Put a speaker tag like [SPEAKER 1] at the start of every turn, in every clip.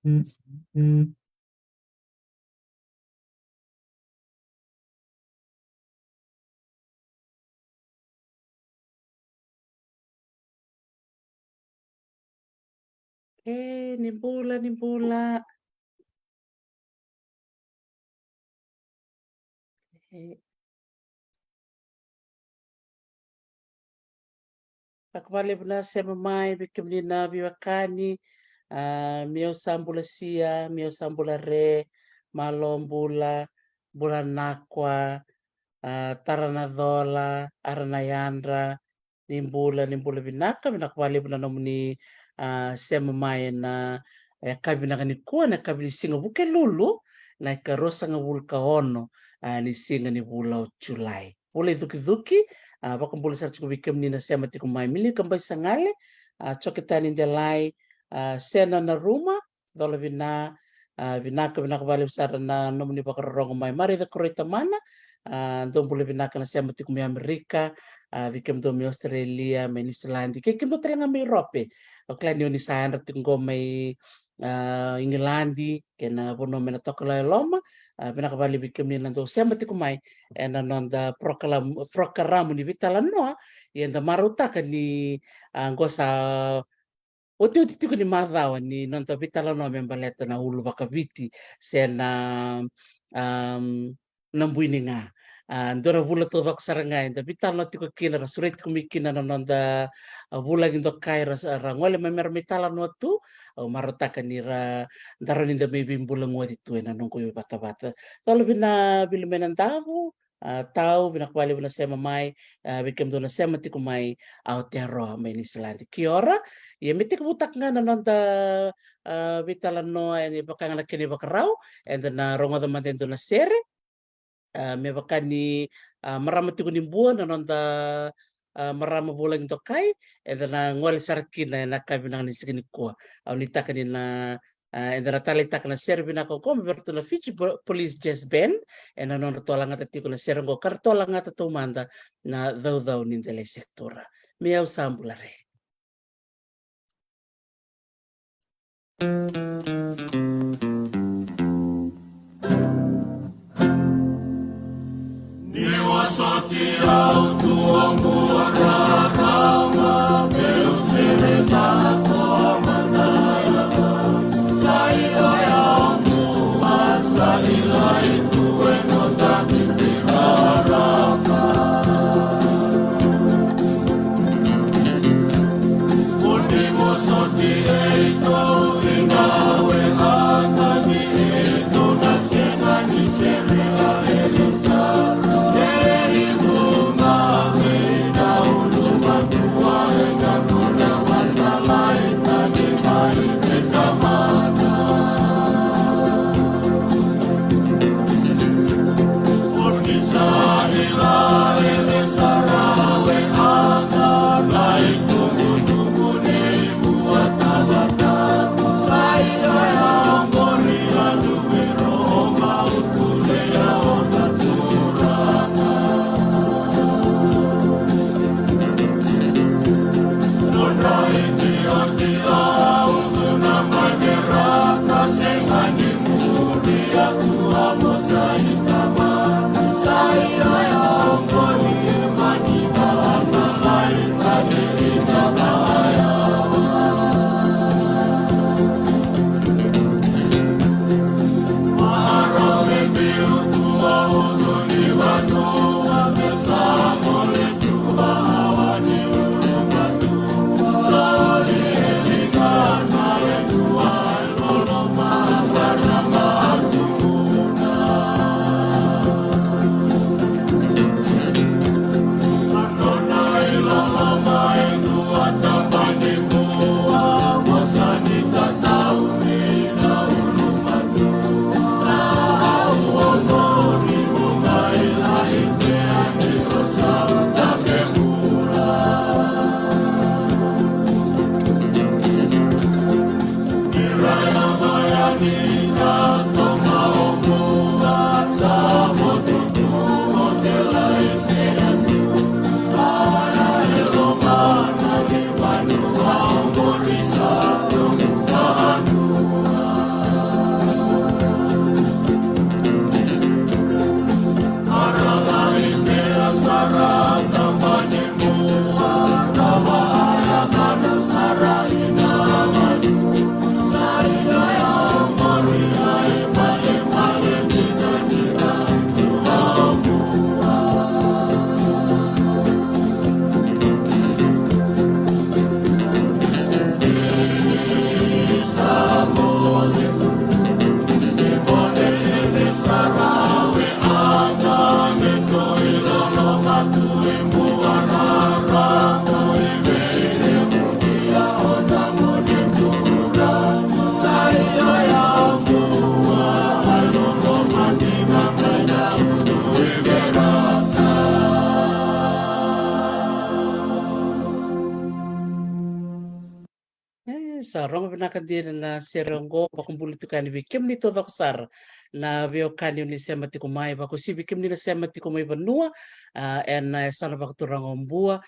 [SPEAKER 1] Mhm. Nimbula nimbula. Eh, pakivalevona sy mamay beky menina biwakany meo sambola sia meo sambola re malo mbola nakwa tarana dhola arana yandra nimbola binaka vinakivalevona nomini sy mamay na kabinakani koa na kabini singa buke lulu na karosanga vulka ono ni singa ni vula o Julai. Boleh duki-duki baka mbola saratsiko vika menina sy amatiko may milika mba isangale tsoke tany indelay sena na ruma dhola vinaka vinakavale sarana nomini bakarorongo may marida koreta mana ndo mbola vinaka na sy amatiko may Amerika vika mdo may Australia may New Zealand keky mdo talanga may Europe oklani ni sandra tinggo may England kena bono mena tokala loma vinakavale vika menina ndo sy amatiko may ena nonda prokaramu ni vitala noa yenda marutaka ni ngosa oti tiko ni madhawa ni nonda vitala noa membaleta na ulu bakaviti sena nambuini nga ndora vula to vak saranga enda vitala tiko kina rasuret kumikina na nonda vula gindo kai rangole memer mitala no tu marutaka ni ra ndara ninda may bimbula ngwadi tu ena nongko bata-bata tolo bina bilumenan davu tau binakbali na siya mamay bikem do na siya matiko may Aotearoa may New Zealand kiora ye mitik butak nga nanonda bitalan no and bakang na kini bakarao and na rongo da maten do na sere me bakani maramatiko ni buwan nanonda marama bulang to kai and na ngwal sarkina na kabinang ni sigini ko nitaka ni na and na talitak na serbi na ko berto na Fiji Police Jazz Band and na tola nga tiko na serengo kartola nga tatumanda na daw ni dele sektora miau sambulare.
[SPEAKER 2] Soti au tuo muararama meu serenato amandaya sai ayamu asali lai tuwe no tamiti harama ultimo soti eito inawe angani eito nasena ni serena elisa Soli
[SPEAKER 1] Sa rongo vinakadiri na serongo pakumbuli tukani bikim ni to vaksar na veo kani ni sema tikumai bako si bikim ni sema tikumai banua en sana bako turango mbua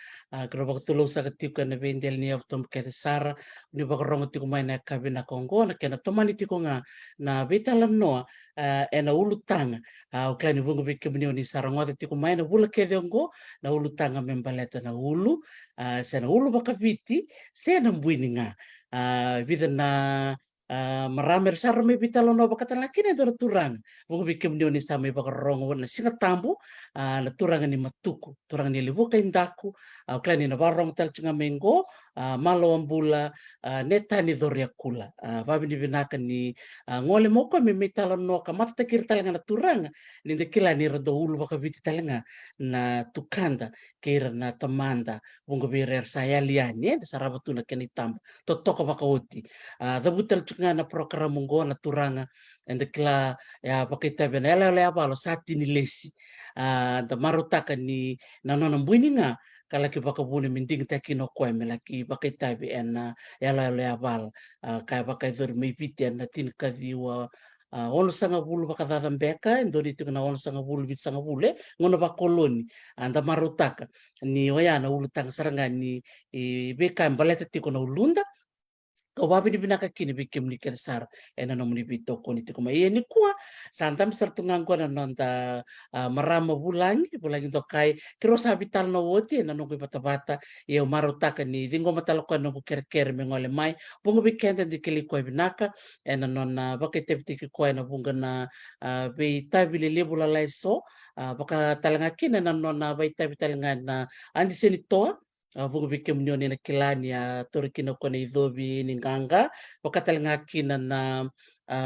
[SPEAKER 1] kero bako tulo sa katiku na vendel ni autom kete sara ni bako rongo tikumai na kabina kongo na kena tomani tikunga na vitalam noa en ulu tanga uklani bungu bikim ni sarango tikumai na bula kede ngo na ulu tanga membaleta na ulu sena ulu baka viti sena mbuini nga vida na marame sar me bitalo no bakatan laki na dor turang mo bikem ni sa me bakarong na singa tambo na turang ni matuku turang ni libu kay daku klani na barong tal tsinga mengo malo ambula neta ni doria kula babi ni binakan ni ngole mo ko me mitalo no ka mata kir talanga na turang ni de kila ni rodo ulu bakabiti talanga na tukanda kira na tamanda bungo birer saya liani de sarabatu na keni tambo totoko bakauti da butal tsunga na program mungo na turanga and kila ya pakita benela le abalo sati ni lesi da marutaka ni nanona mbuininga kala ki bakabuni minding takino ko melaki pakita be en ya le abal kaya pakai dormi piti na tin kadiwa ono sanga bulu bakadada beka ndoni tuna ono sanga bulu bit sanga bule ngono bakoloni anda marutaka ni oyana ulu tang saranga ni beka mbaleta tiko na ulunda kau babi ni binaka kini bikim ni kersar ena nomni bito ko ni tikuma ni kuwa santam sertungang ko na nonta marama bulangi to kai kiro sabital no woti na nungku bata ye marutaka ni dingo matalokan nungku ker mengole mai bungo bikenda di kili ko binaka ena nona bakete bitiki ko na bunga na be tabili lebula laiso baka talanga kina na nona bai tabi talanga na andi seni toa bungo bikim ni na kilani torikino ko na idobi ni nganga pakatal nga kina na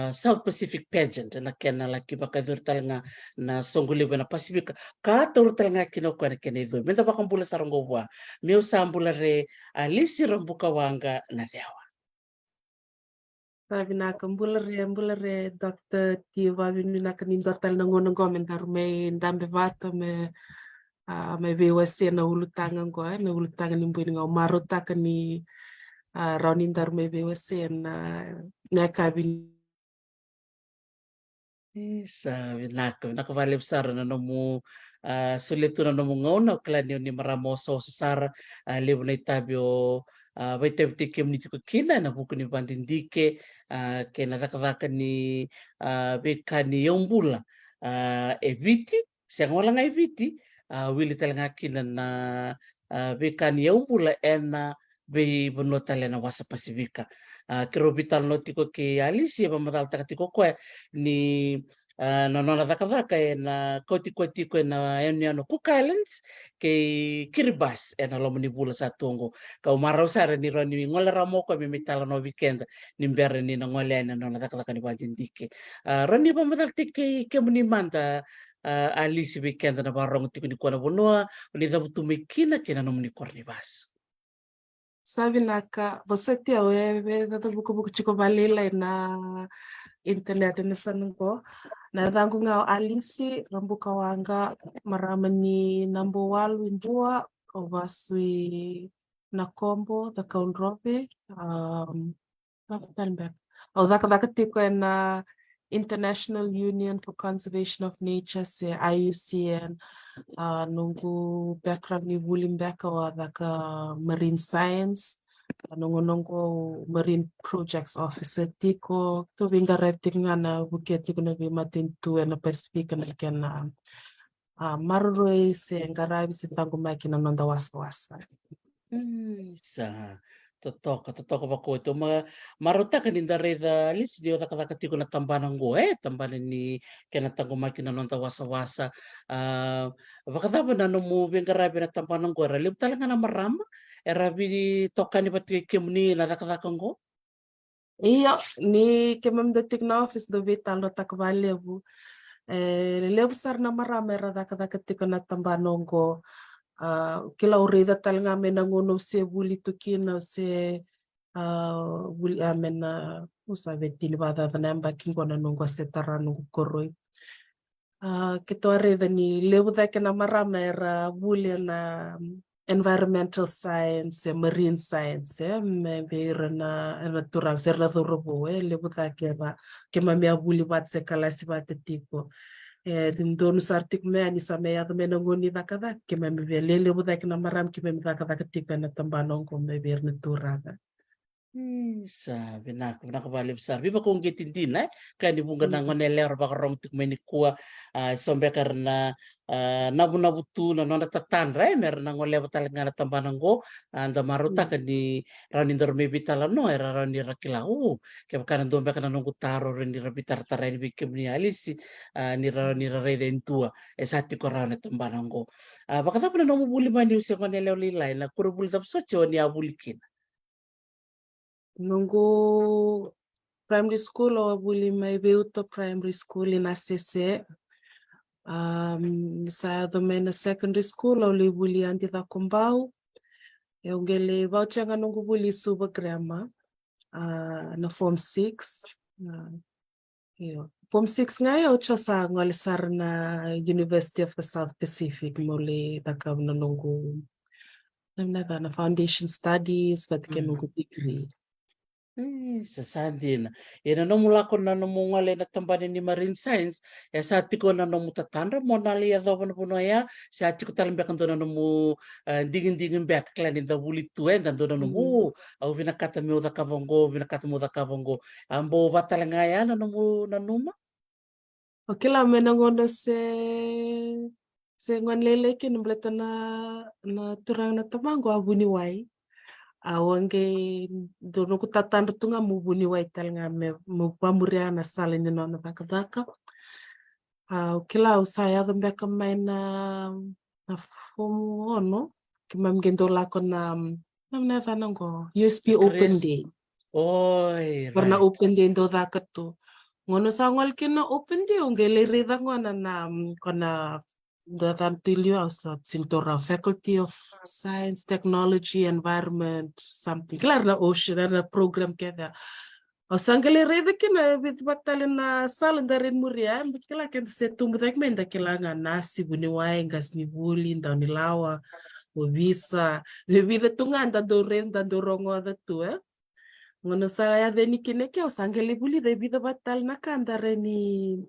[SPEAKER 1] South Pacific pageant na kena laki baka virtal nga na songuliba na Pacific ka turtal nga kino ko na kena idobi menta bakang bula sarongo wa meu sambula re lisi rambuka wanga na dewa
[SPEAKER 3] sabi na mbulare Dr. Tiva vinu na kanin dortal na ngonong komentar me ndambe vato me may bewase na ulutangan ko na ulutangan ni buin nga marutaka ni raunindar may bewase na nakabin
[SPEAKER 1] sabi nako valeu sara na nomu sulitu na nomu ngona klani ni maramoso sara lebu na itabio vai tebtikem ni kina na buku ni bandindike ke na daka ni bekani yombula eviti siang nga eviti wili talanga kina na bekani yombula ena be bonotale na wasa pasifika kero bital notiko ke alisi ba matal takatiko ko ni nonona daka na koti ko na eniano Cook Islands ke Kiribati ena lo ni bula sa tongo ka umaraw sara ni roni ngole ramo ko mi mitala no weekend ni mbere ni ngole na nona daka ni wajindike roni ba matal tike ke muni manda alisi weekend na barong tiko ni ko na bonua ni dabutu mekina kena no ni kornivas
[SPEAKER 3] sabi naka bosati awe data buku chiko balila na internet na sanang ko na dangu nga alisi rambuka wanga maramani number 1 windua ovasui na combo the kaunrobe daka tiko na International Union for Conservation of Nature se IUCN nungu background ni Wulimbeka wa daka marine science nungu marine projects officer tiko to vinga reptinga na buket tiko na bimatin tu na Pacific na kena maruroi se ngarabi se tangu makina nonda wasa
[SPEAKER 1] sa totoko bako ito maruta kaninda reda lis dio taka tiko na tambanan go tambanan ni kena tango makina nonta wasa bakataba na no mo bengarabi na tambanan go ralib talaga na marama erabi tokani batike kemni na taka go
[SPEAKER 3] iya ni kemam detik na office do vital no takvalebu lebu sar na marama era daka tiko na tambanan go kila urida talanga mena ngono se buli tukina se buli amena usabe tilibada namba kingona nungo se taranu koroi kito arida ni lebu da kena marama era buli na environmental science, marine science, maybe na turang ser na turubo, lebuta kema mea buli bat se kalasi bat tipo. Dindonu sartik me ani sa me yata me nangoni dakada, kema me lele buta kina maram kema me dakada ketika na tambanong ko me ber na turaga.
[SPEAKER 1] Sabi na ako nakabali sabi ba kung gitindi na kaya di bunga na ngonele or baka rom tuk menikua sombe karena nabu na nona tatan rai mer na ngole batal ngana tambanang go anda maruta ka di rani dorme bitala no era rani rakila kaya kana dombe kana nunggu taro rani rabitar tarai ni bikim ni alisi ni rani rai dentua esati ko rani tambanang go baka tapo na nomu buli mani usia ngonele ulilai na kuro buli tap so chewa ni abulikin.
[SPEAKER 3] Nungu primary school o buli mai beuto primary school in ACC. Sa domena secondary school o le buli anti da kumbau. Eu ngele vouchanga nungu buli suba grammar na form 6. Form 6 nga eu chosa ngole sar na University of the South Pacific mole takam na nungu na foundation studies but ke nungu degree.
[SPEAKER 1] Sasadina. Ina no mula ko na no ngale na tambani ni marine science, ya sa tiko na no mutatandra mo na liya do no puno ya, sa tiko talimbe kan do na mo dingin back klan in the wuli tuen dan do na mo au vinakata mi uda kabongo ambo batalanga ya na no na numa.
[SPEAKER 3] Okay la menangono se ngon lele ke nombleta na turang na tabango abuni wai. Awange dono ku tatandra tunga mubuni wai talnga me mupamuria na sala ni nona daka. Kila usaya dhambe kama na fomu ono kima mgendo lako na namna thanango USP Open Day.
[SPEAKER 1] Oi,
[SPEAKER 3] Karena
[SPEAKER 1] right.
[SPEAKER 3] Open Day ndo daka tu. Ngono sangwal kina Open Day ongele reda ngona na kona the tilio also sintora Faculty of Science, Technology, Environment, something. Claro na ocean na program keda. O sangale rede kina bit batalin na sala darin muria kila ken se tumbudak menda kila nga nasi buniwai ngas ni buli nda ni lawa o visa vida tunganda do renda do rongo da tu ngono saya deni kine ke o sangale buli de vida batal na kandare ni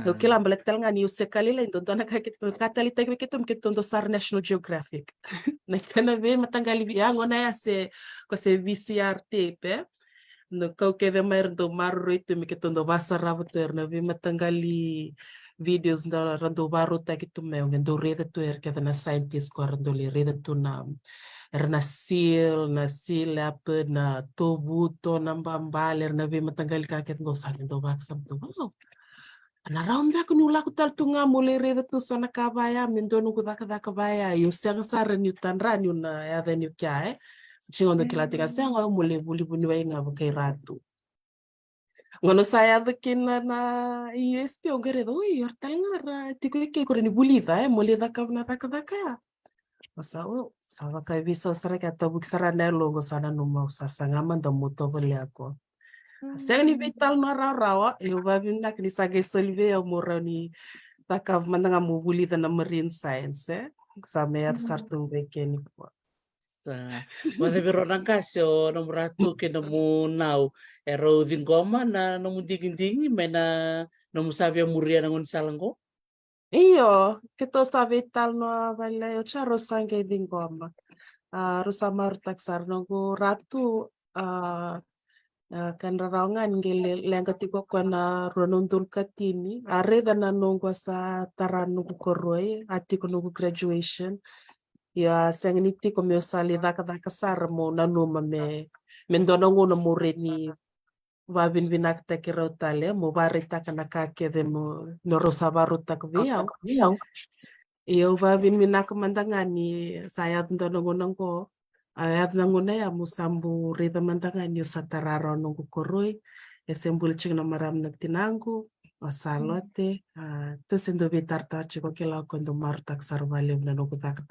[SPEAKER 3] eu que lembra que ela ganhou se calila então dona que catali tem que tu sar National Geographic na kana ve matangali via ngona ya se ko se VCR tape no kau que ve mer do marroito me que tu do basa raboter na ve matangali videos da rando barota que tu me ngendo rede tu que na scientist ko rando le rede tu na na seal leopard na tobuto na mbambaler na ve matangali ka que ngo sa ngendo baksam tu na raunda ko nula ko tal tunga mole rede tu sana kabaya mendono ko daka baya yo sang sara ni tanra ni na ya da ni kya chingo ndo kila tika sanga mole buli buni wa nga kai ratu ngono saya bikin na USP ongere do yor talnga tiko ke ko ni buli da mole daka na daka masa o sawa kai bisa sara ka tabuk sara na logo sana no mau sanga manda moto bole ako Saya ni vital na rawa, eu vai vir na que sabe solve o morani taka mandanga mubuli na marine science, samer sartung weekend po.
[SPEAKER 1] Mas viro nang kasyo nomor ratu ke namu nau ero vingoma na namu dingin mena namu sabi muria nangon salangko.
[SPEAKER 3] Iyo, kito sabi tal no vale o charo sangue dingoma. Rosamar taksar nongo ratu kan rarangan ngele lenga tiko na ronondul katini areda na nongo sa taranu koroi atiko nongo graduation ya sengniti ko meu sali daka sar mo nanuma me mendona ngono mo reni vabin vinak takiro tale mo barita kana kake de mo norosabaru tak viau eu vabin vinak mandangani saya tendo ngono ko ayat nanguna ya musambu rida mantangan yu satararo nunggu koroi esembul ching na maram nagtinangu masalote to sendo bitar chiko kila kondo martak sarvali na nunggu tak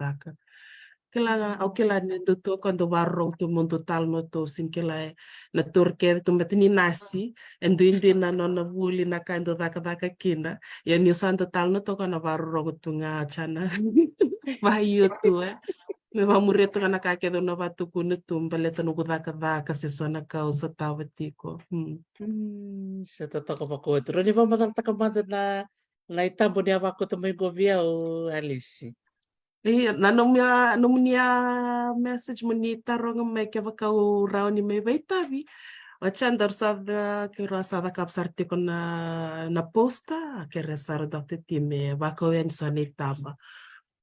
[SPEAKER 3] Kila nendo to quando varro tu mundo tal no to sin kila na turke tu metini nasi endo indi na nona vuli na kando daka kina ya ni santo tal no to kana varro tu nga chana vaio tu me va mureto kana kake do na vatu kunu tu mbeleta no daka se sona causa tavatiko.
[SPEAKER 1] Sa totoo pa ko. Pero di ba matatakabado na itambo ni ako tumay govia o Alice?
[SPEAKER 3] Na nomia message monita ronga me ke vakau rauni me vaitavi. Wachanda rusada ke rusada kapsarti na posta ke resar date time vakau en sanitamba.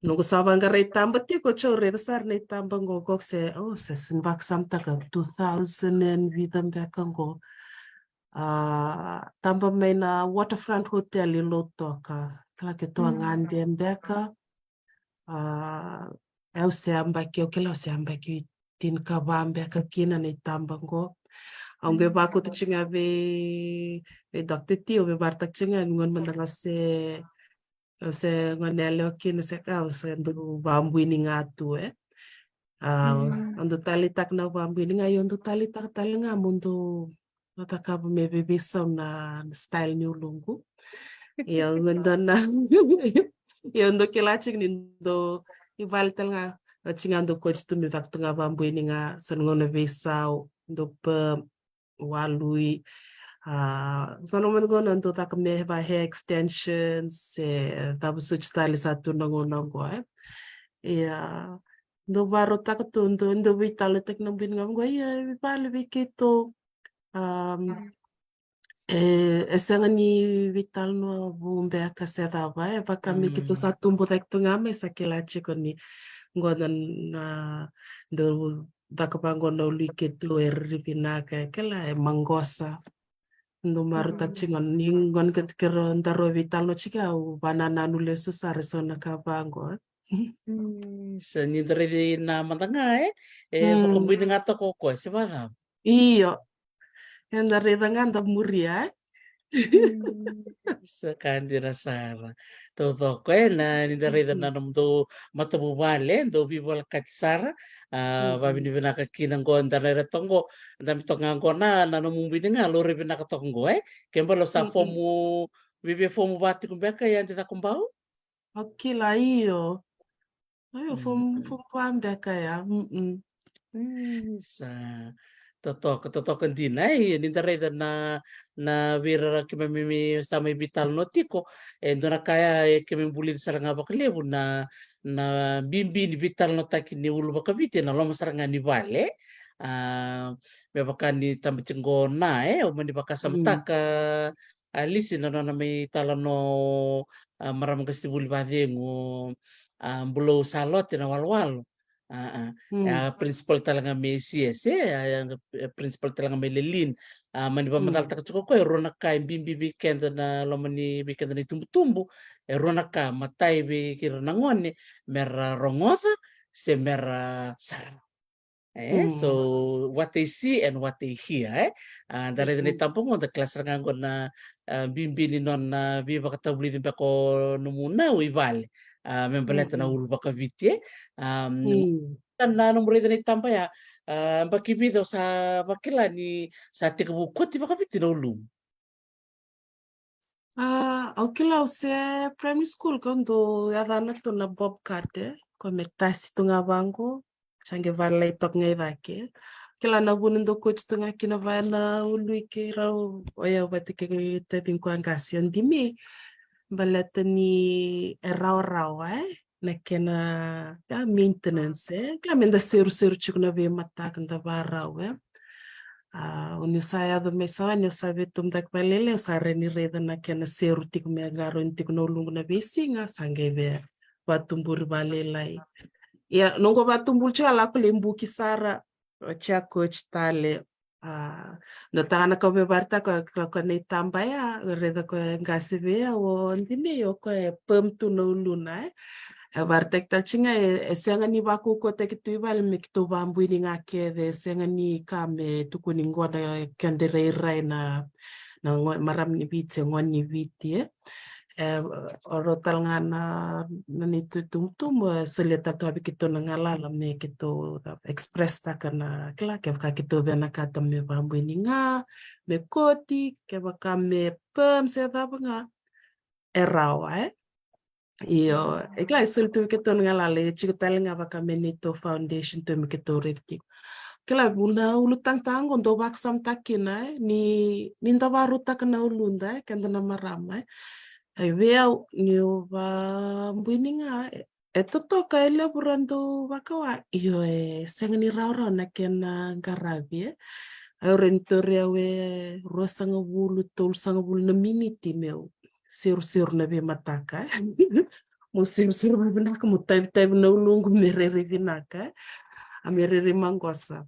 [SPEAKER 3] Nungu savanga reitamba tiko chore resar neitamba ngogok se sinvak samta ka 2000 and vidam bekango. Tamba me na Waterfront Hotel i Lotoka. Kala ke toa ngandi mbeka. Eu se ambaki o kela se ambaki tin kabambe ka kina nei tambango aunque ba ko tinga ve doctor tio ve bartak tinga ngon mandanga se ngonele o kina se ka se ndu bambu ini ngatu ando tali tak na bambu ini ngayo ando tali tak tali nga mundo mataka me bebe na style ni ulungu ya ngondana ya ndo kela ching nindo ivaltel nga chingando coach tu mi vaktu nga bambu ini nga sanngono vesau ndo pe walui sono men go ndo tak me va hair extensions tabu such style satu nango ya ndo baro tak tu ndo vital tek no bin ngam go ya vale vikito esangani vital no bumbe akaseda vai vakami kito satumbo tek tu ngame sakela chikoni ngodan do dakapango no liketu eripinaka kela mangosa ndo maruta chingon ningon ketkero ndaro vital no chika u banana no leso saresona kapango
[SPEAKER 1] Sa nidre na matanga makambuin nga to ko si ba?
[SPEAKER 3] Iyo ndare nganda muria
[SPEAKER 1] Sa kandira sara. Toto ko na nidre na namdo matabubale do bibol katsara babini binaka kinanggo ndare tongo ndami tongango na namumbini nga lore binaka tongo kembalo sa fomu bibi fomu bati kumbeka yan tita kumbau?
[SPEAKER 3] Okay la iyo. Ayo fumwambe kaya.
[SPEAKER 1] Sa totoo ndinay nindareda na vira kimamimi sama ibital notiko ndona kaya kimembulin saranga baklebu na bimbi ni vital no takini ulu bakavite na loma saranga ni vale bebakani tambicingona umani bakasamtaka alisi na nona may talano maramang kastibuli badengo bulo salot na walwalo principal talaga may CS principal talaga may lelin mani ba matal taka ko rona ka bimbi weekend na lomani weekend na tumbu rona ka matay bi kiranangon mera rongofa se mera sara so what they see and what they hear dari ni tampung the class rangangon na bimbi ni non na biba katabuli din ko numuna uival membalet na ulu baka vitye na nomor ni tampa ya bakibido sa bakila ni sa tikabukot di baka vitin ulu
[SPEAKER 3] Aukila use primary school kondo yadana to na bobcat ko metasi tunga bango change vale tok ngai vake kila na bunundo coach tunga kina vana ului ke rau oya watike te pinkwangasi ndimi balatani rau na kena maintenance kila menda seru chikuna ve matak nda varau unisaya do mesa ni sabe tum dak balele usareni reda na kena seru tik me garo tik no lungu na besinga sangeve watumbur balelai ya nongo batumbul chala kulembu kisara cha coach tale no tana ko be barta ko ne tambaya reda ko ngasivea o ndine yo ko pem tu no luna bartek tal chinga senga ni baku ko te kitu ibal me kitu bambu ni ngake de senga ni kame tukuni ngoda kandere raina na maram ni bitse ngoni viti orotal nga na nito tum selita to abi kito nangalala me kito express ta kana kila ke ka kito vena kata me bambu ni nga me koti ke baka me pem se nga erawa iyo ikla isul tu kito nangalala chikutal nga baka me nito foundation to me kito reki kila buna ulu tang ondo baksam takina ni ninda baruta kana ulunda kenda na marama ai vea ni va mbuininga toka ele burando wakawa iyo sengni raura na kena garavie aurentoria we rosanga bulu tol sanga bulu na miniti meu sir na be mataka mo sir na binaka mo type na ulungu merere binaka amerere mangosa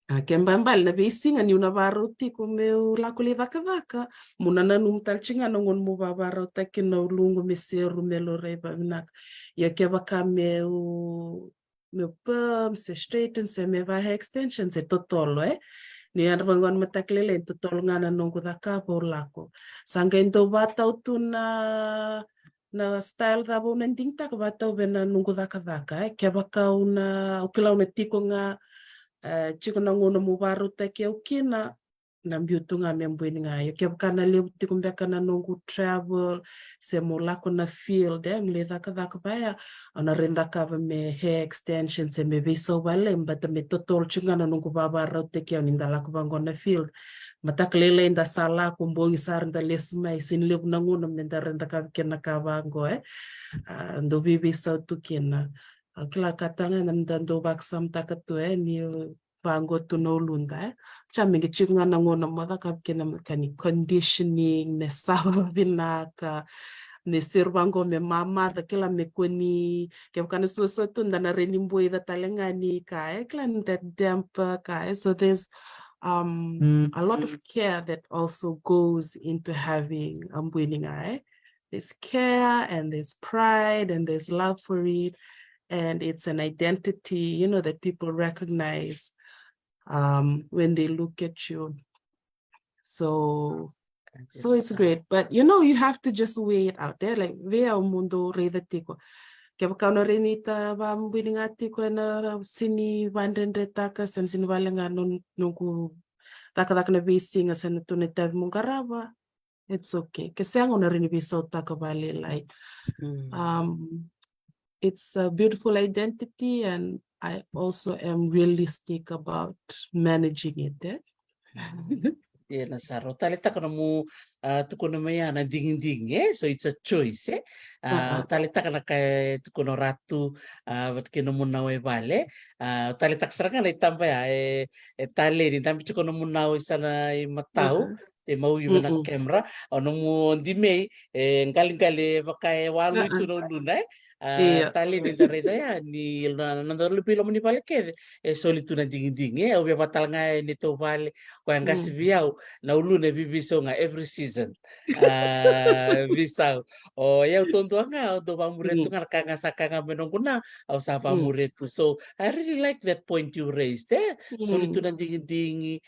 [SPEAKER 3] Kembambal na besinga ni una varuti kumeu lakuli vaka muna nanu mtalchinga nongon mu vavaro takin na ulungu meseru melo reba minak ya kebaka meu perm se straighten se me va extension se totolo ni arvangon mataklele totolo ngana nongo daka por lako sanga into bata na style da bo nending tak bata bena nongo daka kebaka una ukila una tiko nga chiko na ngono mo baru take ukina na mbiutunga membuini ngayo ke kana le tikumbe kana nongu travel se mo lako na field mle daka baya ana renda ka me hair extension se me viso vale mbata me totol chunga na nongu babaru take ya ninda lako bango na field mataklele inda sala kumbongi sar nda lesma isin lebu na ngono menda renda ka kena ka bango ndo bibi sa tukina kila katanga namdando baksam takatu ni bango to no lunda chamingi chunga na ngona mother kapkena mekani conditioning ne sawa binaka ne sirbango me mama da kila mekoni ke kana so tunda na renimbo ida talengani ka klan that damper ka so there's a lot of care that also goes into having winning there's care and there's pride and there's love for it. And it's an identity, that people recognize when they look at you. So it's great. But, you have to just weigh it out there. Like, vea o mundo reda tiko. Kaya kano renita ba mbininga tiko na sini vandendre taka san sini valenga nungu taka na vising san tunetav mungaraba. It's okay. Kasi ang ona rini bisa taka bali like it's a beautiful identity, and I also am realistic about managing it.
[SPEAKER 1] Yeah, Saro. Talita ka na mo tukuna maya na ding so it's a choice talita ka na kay tukuno ratu wat kino mo na vale talita ka na itamba tali ni tambi tukuno mo na sana matao te mau yung na camera ano mo di may galing bakay walu ito no lunay tali ni darita ni nandor lebih lo ni vale ke solitu na ding o batal nga nito vale ko ang gasbiyaw na ulu na bibiso nga every season bisaw yaw tonto nga do pamureto nga kakasaka nga menong na o sa pamureto so I really like that point you raised solitu na ding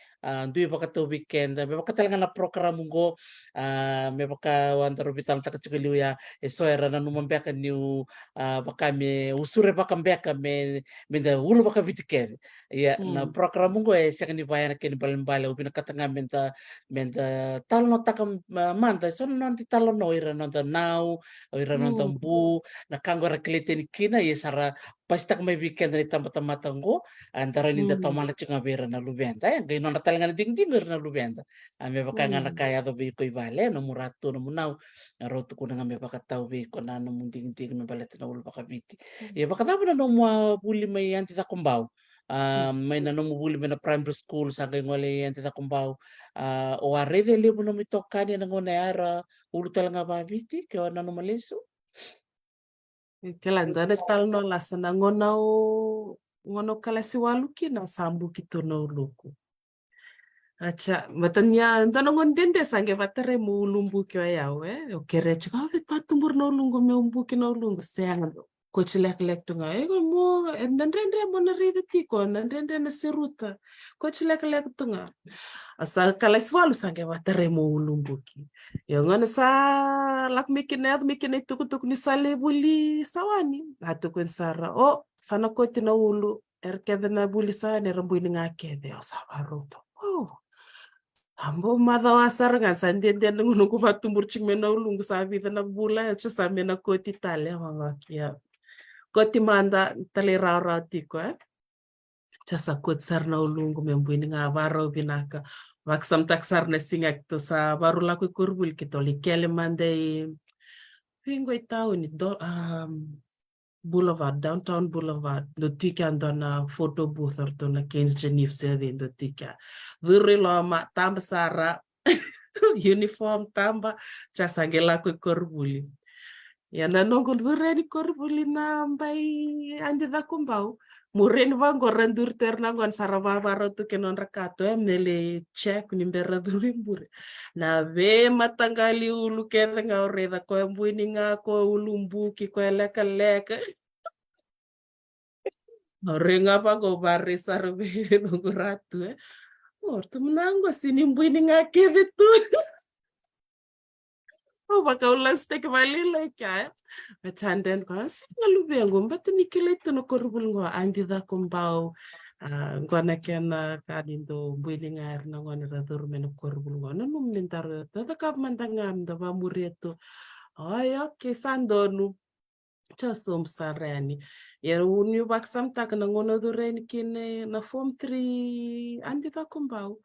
[SPEAKER 1] duy baka to weekend may baka talaga na program mo may baka wanda robital takachukiliya so era na numambeka new baka me usure baka mbeka me da ulo baka vitike na program mo siya ni bayan ken balimbala ubina katanga menta talo takam manta so nanti talo no ira nanta now ira nanta bu na kangora klete ni kina sara pasti may weekend na tamata ngo antara ninda tomala chinga vera na lubenta gay no natal nga ding na lubenta me baka nga nakaya do bi ko vale no murato no munaw roto ko nga me baka tawbi ko na no munding me balet na ulo baka biti baka tabo na no mo buli may anti ta kumbaw may nanumubuli na primary school sa ngwale yan tita kumbaw o arede libo na mitokani na ngonayara ulo talaga babiti kaya nanumaliso
[SPEAKER 3] Kelanda na talno lasa na ngono kalasi waluki na sambu kito no luku acha matanya tanongon dende sange batare mu lumbu kyo yawe okere chika patumur no lungu me umbu kino lungu sayang Kochilek tunga ego mo nandrendre mo na rida tiko nandrendre na siruta kochilek tunga asa kalaswalu sange watare mo ulumbuki yongana sa lak mikine tukutuk ni sale buli sawani hatukun sara o sana koti na ulu erkeve na buli sawani rambuini ngakeve o sabaruto oh ambo madha wasar ngan sandende ngungu batumbur chimena ulungu sa vida na bula chasa mena koti tale wangakia koti manda tale rara tiko chasa kot sarna ulungu membuini nga varo binaka waksam taksar na singak to sa baru laku kurbul kitoli kele mande pingo itau ni do Boulevard, downtown Boulevard, do tika na photo booth or to na Keynes Geneve Survey do tika. Vuri lo ma tamba sara uniform tamba chasa gela ku korbuli. Ya na nongol vuri korbuli na mbai andi da kumbau. Mureni vango randur ternangon saravavaro tu kenon rakato mele check nimbera durimbure. Na ve matangali ulu kere nga oreda ko mbuini nga ko ulumbuki ko leka. Orenga pa ko bare sarve nonguratu Orto menanggo sini mbuini nga keve tu. Oh baka ulas tek valila kaya. Chanden ko singalu bengo mbate nikile tu no korbul ngo andi da kumbau ngona kena kadindo mbuini nga erna ngona radur meno korbul ngo no mintar tata kap mantangam da bamureto. Ay okay sandonu chasom sarani. Ya unyu baksam tak na ngono dureni kine na form 3 andi da kumbau.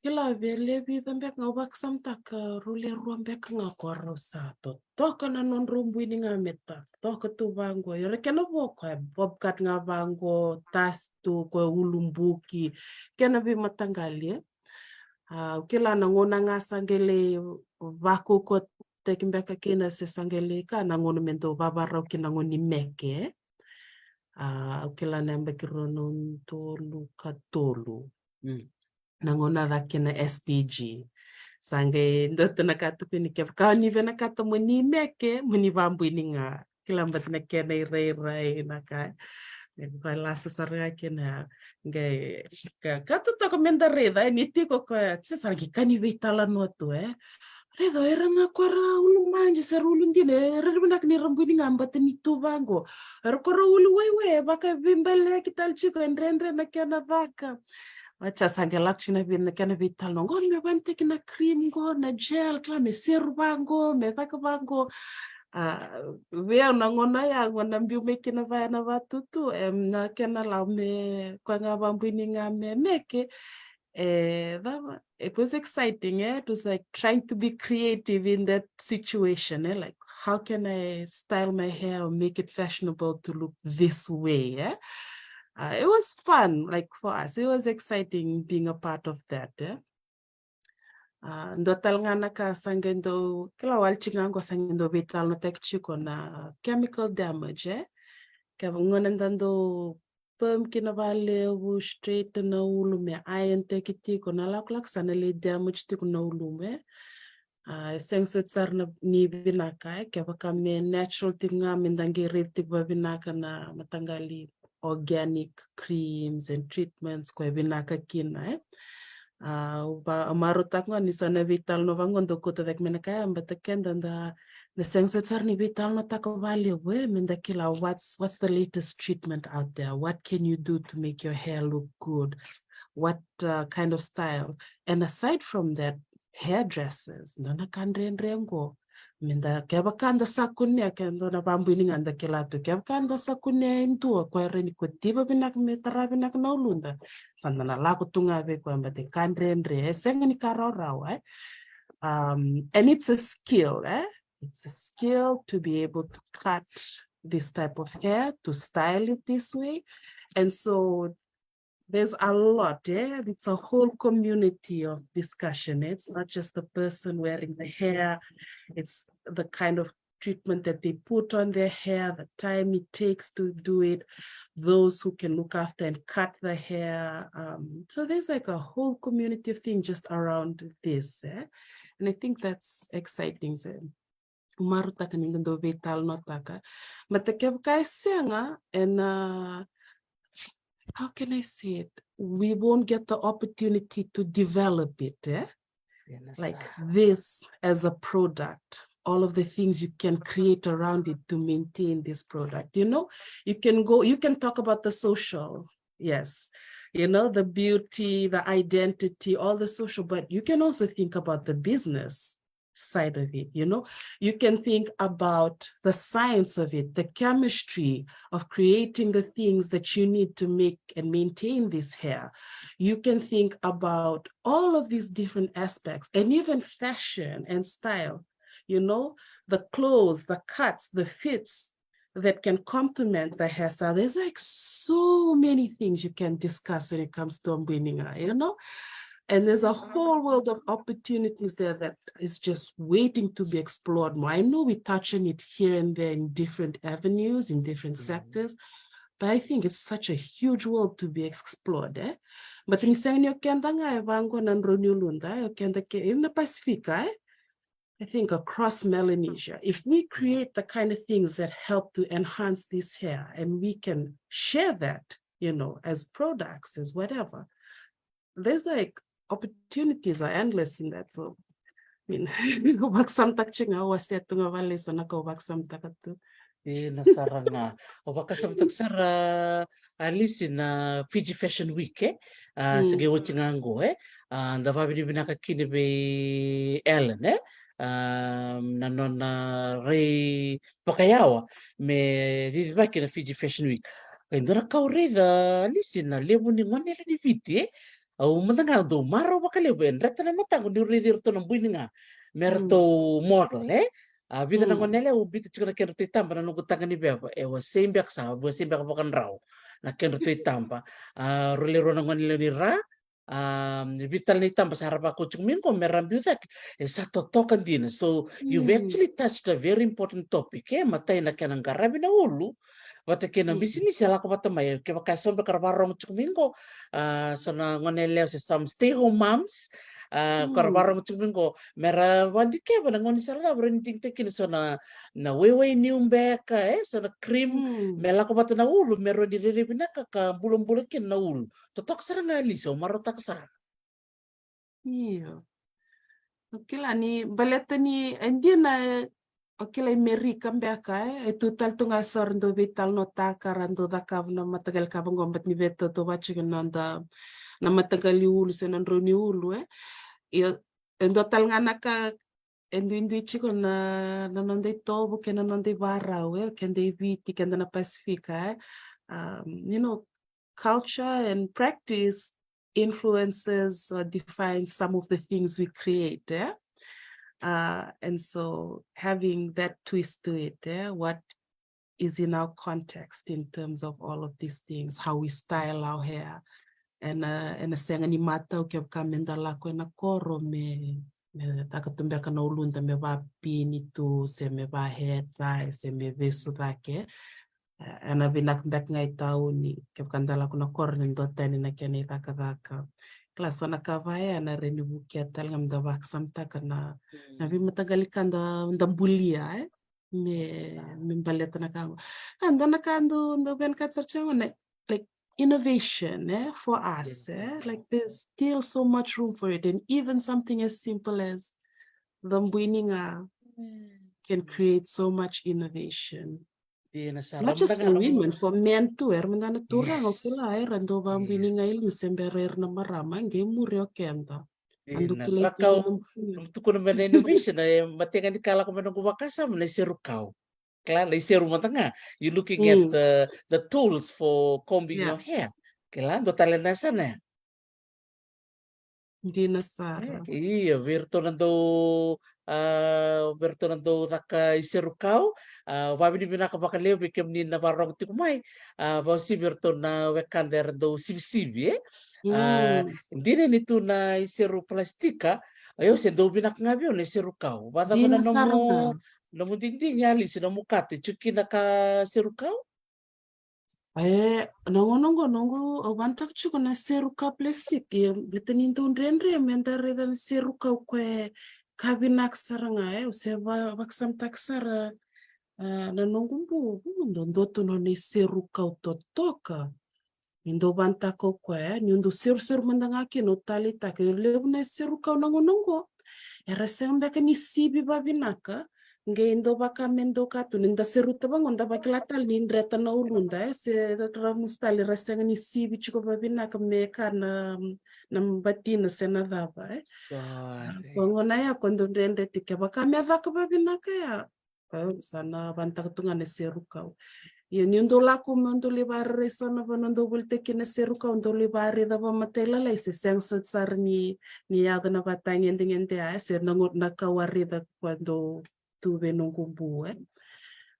[SPEAKER 3] Kila vele vi tambek nga baksam tak rule ruambek nga korosato. Toka na non rumbuini nga meta. Toka tu vango. Yore kena voko bobkat nga vango tas tu ko ulumbuki. Kena vi matangali. Kila na ngona nga sangele vaku ko tekimbeka kena se sangele ka na ngono mento babarau kina ngoni meke. Kila na mbekironon tolu katolu. Nangona vakina SPG. Sange ndoto nakatuku ni kau ni vena kata muni meke muni vambuini nga. Kila mbat na kena irai naka. Lasa sarga kena ngai katu toko menda reda ni tiko ko sange kani vitala no tu Redo era nga kwara ulu manje serulu ndine redo nak ni rambuini nga mbat ni tuvango. Era kwara ulu wewe baka vimbele kital chikoendre na kena vaka. Acha sange lakchina vina kena vital no ngon me bante kina cream go na gel kla me servango me vango vea na ngona ya ngona mbiu me kina vaya na vatutu na kena la me kwa nga bambuini nga me meke it was exciting it was like trying to be creative in that situation like how can I style my hair or make it fashionable to look this way it was fun, like for us. It was exciting being a part of that. Ndo talngana ka sangendo kila walchingango sangendo vital no tek chiko na chemical damage. Kaya ngonandando perm kina vale u straight na ulume iron tekitiko na laklak sana le damage tiko na ulume. Sengso tsar na ni binaka kaya kame natural tinga mendangi rete ba binaka na matangali organic creams and treatments kwa binaka kina marutak nga ni sana vital no vangon do kota dek menaka ambata kenda da the sense tsar ni vital no takavali we menda kila what's the latest treatment out there, what can you do to make your hair look good, what kind of style, and aside from that hairdressers ndona kandrengo minda kebakanda sakunya kendo na bambuini nganda kelatu kebakanda sakunya intua kwa reni kotiba binak metara binak na ulunda sandana laku tunga be kwa mbate kandrendre senga ni karorau and it's a skill it's a skill to be able to cut this type of hair, to style it this way, and so there's a lot, it's a whole community of discussion. It's not just the person wearing the hair, it's the kind of treatment that they put on their hair, the time it takes to do it, those who can look after and cut the hair. So there's like a whole community of things just around this. And I think that's exciting. Marutaka ningundo vital notaka. But the Kebkai Senga and how can I say it? We won't get the opportunity to develop it, like this as a product, all of the things you can create around it to maintain this product. You can talk about the social, yes, the beauty, the identity, all the social, but you can also think about the business side of it. You can think about the science of it, the chemistry of creating the things that you need to make and maintain this hair. You can think about all of these different aspects, and even fashion and style, the clothes, the cuts, the fits that can complement the hairstyle. There's like so many things you can discuss when it comes to Mbwininga, and there's a whole world of opportunities there that is just waiting to be explored more. I know we touch on it here and there in different avenues, in different sectors, but I think it's such a huge world to be explored. But in the Pacific, I think across Melanesia, if we create the kind of things that help to enhance this hair, and we can share that, as products, as whatever, there's like opportunities are endless in that. So, I mean,
[SPEAKER 1] Nasaranga obakasamtak sara alisi na Fiji Fashion Week sige wachingango ndavavi binaka kini be Ellen nanona rei pakayawa me vivaki na Fiji Fashion Week indora kaurida alisi na lebu ni ngwanele ni viti au matanga do maro bakalebu enrata na matango ni rirto na buininga merto model vida na ngonele ubita chikana kendo tamba na nungu tangani beba ewa sembia ksa bua sembia kapakan rau na kendo tamba role rona ngonele ni ra vital ni tamba sa harap ako chukmingo merambi utak sa totokan din. So you've actually touched a very important topic matay na kanang garabi na ulu wata kena bisnis ya lako bata may kaya sombe karabarong chukmingo so na ngonele sa some stay home moms karabarong chukmingo mera wandi kaya ba ngoni sala branding tekin so na wewe ni umbeka so na cream mela ko bata na ulu mero di binaka ka bulong-bulong kin na ulu totok sarang ngali so marotak sa
[SPEAKER 3] iya okila ni baleta ni andina okila Amerika mbeka itu tal tunga sorndo vital nota karando da kavna matagal kavangombat ni veto to bachignanda na matagal ulu senandro ni ulu io endo tal nganaka endo chiko na nonde tobo ke na nonde varau ke ndei viti ke na Pasifika culture and practice influences or defines some of the things we create and so having that twist to it what is in our context in terms of all of these things, how we style our hair and a senga ni mata o ke kamenda la ko na koro me takatumbe kana ulunda me va pini tu se me va hair dye se me vesu dake ana vinak back ngai tau ni ke kandala kuna koro ni ndotani na kene takadaka klasa na kavaya na reni bukia tal ngam da vak samta kana na vi matagalikan da bulia me baleta na kango anda na kando ndo ben katsarchangone like innovation for us like there's still so much room for it, and even something as simple as the Mbwininga can create so much innovation, not just for women, for men too. Ermana turang okula rando ba Mbwininga ilu semberer na marama nge murio kenda ando kile
[SPEAKER 1] tukuna mena innovation matenga ni kala ko menunggu wakasa mena serukau. Claro, rumah tengah. You looking at the tools for combing your hair. Claro, total na sana.
[SPEAKER 3] Hindi na sara.
[SPEAKER 1] Iya, virtual nando taka iserukau. Wabi ni binaka bakaleo bikem ni na barong tikumay. Bausi virtual na wekander do sibi-sibi hindi na nito na iseru plastika. Ayo, sendo binak ngabi na iserukau. Bata mo na nomo namun dinding nyali sina mukate chuki naka serukau
[SPEAKER 3] nongo bantak chuko na seruka plastic betani ndondrendre mentare dan seruka kwe kabinak saranga useva vaksam taksara na nongumbu ndo tuno ni seru kau totoka indo banta ko kwa ni ndo seru mandangaki no tali take lebu na seru kau nangonongo era sembe ka ni sibi babinaka nge indo baka mendo katu ninda seru tabang onda bakilatal ni ndreta na ulunda se ramustali rasanga ni sibi chiko babinaka meka na mbatina sena daba pangona ya kondo ndende tike baka medha ka babinaka ya sana banta tunga ne seru kau ya ni ndo laku ndo libare sana ndo bulte kine seru kau ndo libare da ba matela lai se sengso tsar ni ya na batang ngende se nangot na kawari da kwando tuve nongumbu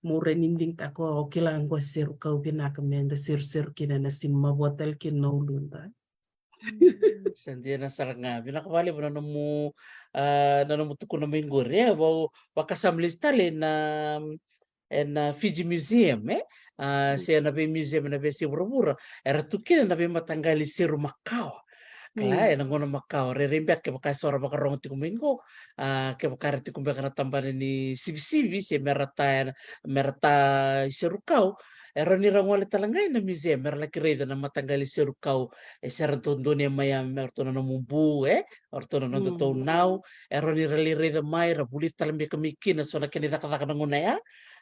[SPEAKER 3] more ninding tako okila ngo seru kau binaka menda seru kina na sin mabotel kin no lunda
[SPEAKER 1] Sandia na saranga binakabali mo na nemu tuku na mingore wakasamlista le na Fiji Museum se na be museum na be se burubura era tukina na be matangali seru makawa kala na ngono makawa rerembe ke baka sora baka rong tiku mingo ke baka tiku baka na tambane ni sibi se merata seru kau era ni rangwale talangai na museum era laki reda na matangali seru kau sera tondoni maya mertona na mumbu ortona na tau nau era ni rali reda mai ra bulit talambe kamikina so na kene daka na ngona ya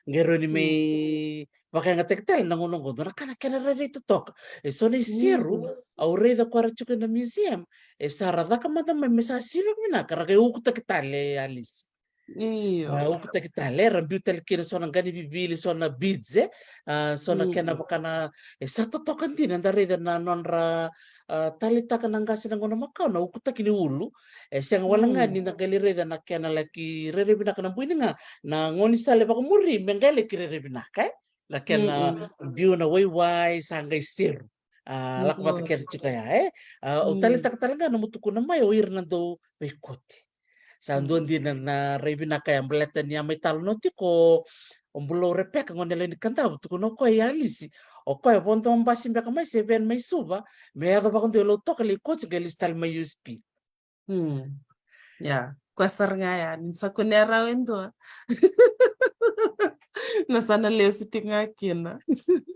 [SPEAKER 1] ngero ni may baka nga tektel nangonongo na kana reda ito tok so ni seru au reda kwara chuka na museum sara daka mata may mesasilo mina karake ukuta kitale alis ukuta kitale rambutel kina so na gani bibili so na beads so na kena bakana sa totokan din anda reda na nonra talita ka nangasi na ngono makau na ukuta kini ulu siyang walanga ni nagalireda na kena laki rerebina ka nambuini nga na ngoni sale baka muri mengale ki rerebina ka la kena biu na waiwai sangay siru lak mata kera chuka ya o talita ka talaga na mutuko na may o irnando wikoti sa andon din na rerebina ka yang beleta niya may talo noti ko ombulo repeka ngone leni kanta butuko no ko yalisi o ko bonto mbasi mbeka mai se ben mai suba me ava ba kondo lo toka le coach gelis tal mai USP
[SPEAKER 3] ya kwasar ngaya sa kunera wendo na sana leo sitinga kina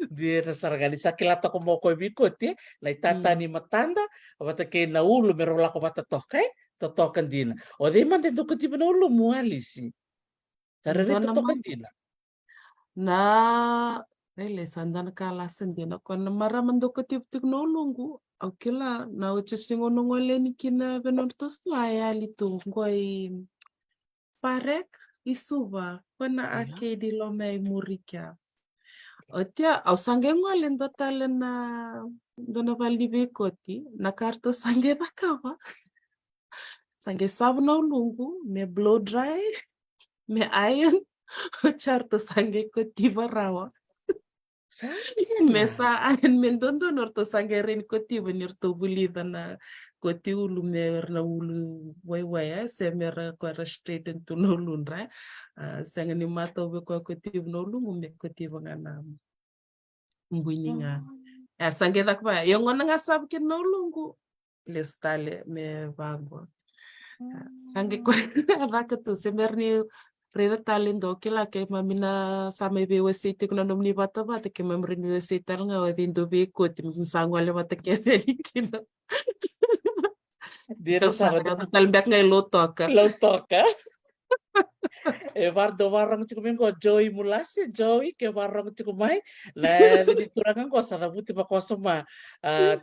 [SPEAKER 1] dia sargali sakila to ko mo ko bikoti la tata ni matanda bata ke na ulu mero la ko bata tokai totokan dina o de man de do ko tiba no ulu mualisi tarere totokan dina
[SPEAKER 3] na ele sandana kala sendina kon mara mando ko tip teknolongu okila na uchu singo nongole ni kina benortos tu ayali tu ngoi parek isuba kona ake di lome murika otia au sange ngole ndo tale na dona valdi bekoti na karto sange bakawa sange sabna ulungu me blow dry me iron charto sange ko tibarawa mesa ayan mendondo norto sangerin koti benirto buli na koti ulu mer na ulu wai semera ko straight into no lundra sangani mato be ko koti no lungu me koti bangana mbuininga sange dakba yongona ngasab ke no lungu le stale me bango sange ko adakatu semerni reda talendo kila ke mamina sama be wesite kuna nomni bata ke mamrini wesite nga wadindo be ko tim sangwale bata ke kina
[SPEAKER 1] dia
[SPEAKER 3] sara talmbek ngai lotoka
[SPEAKER 1] vardo warang cukup minggu joy mulasi joy ke warang cukup mai la di turangan ko sa buti pa ko suma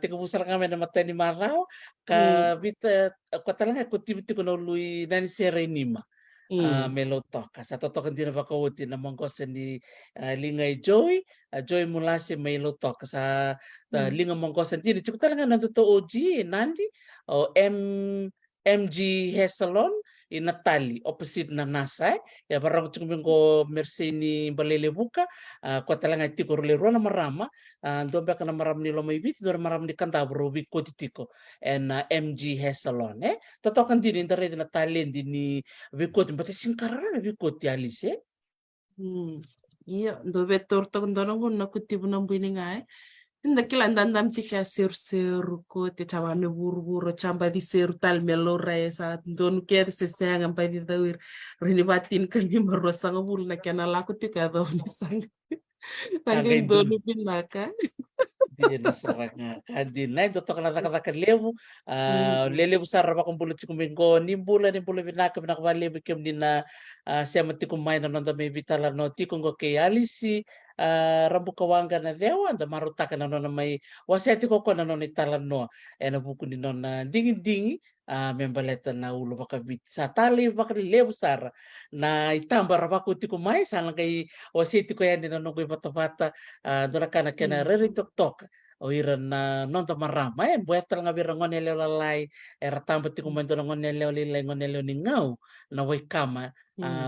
[SPEAKER 1] tiga busar ngamen na matani marau ka bita ko talanga ko tibi ko no lui nani serenima melotoka sa totokan din ba ko uti na mangkosa ni lingay joy mulasi melotoka sa linga mangkosa din cukup talanga nanto to OG nandi o MG Hair Salon in Natali opposite na nasa ya barang cukup ko mersini balele buka ko talanga tiko role rona marama ndombe kana maram ni lomay bit dor maram ni kanta bro bi ko tiko en MG Hair Salon totokan din indare na talent ni bi ko timbate singkarana bi ko ti alise
[SPEAKER 3] iya ndo betor to ndono na kutibu na mbini ngai Inda kila ndandam tika seru ko te chawane buru chamba di seru tal melora esa don ker se senga pa di dawir rini batin kan ni marosa ngabul na kana laku tika daw ni sang
[SPEAKER 1] Tangga
[SPEAKER 3] sangin
[SPEAKER 1] itu
[SPEAKER 3] donu pinaka.
[SPEAKER 1] dia nasaranga kadinai toto kana kata lebu lelebu sarra bakon bulu cikum bingo nimbula binaka binaka vale bikem dina siama tikum mai na nonda me vitala no tikum go ke alisi rambu kawanga na dewa anda marutaka na nona mai waseti ko na nona itala no ena buku di nona dingi dingi membaleta na ulo baka bit satali baka lebu sarra na itamba rabaku tikum mai salang kai waseti ko yan dina no ko bata dora kana kena reri tok tok o ira na nonta marama buat tal ngabir ngonele lalai era tamba tiku mento ngonele lilai ngonele ni ngau na wai kama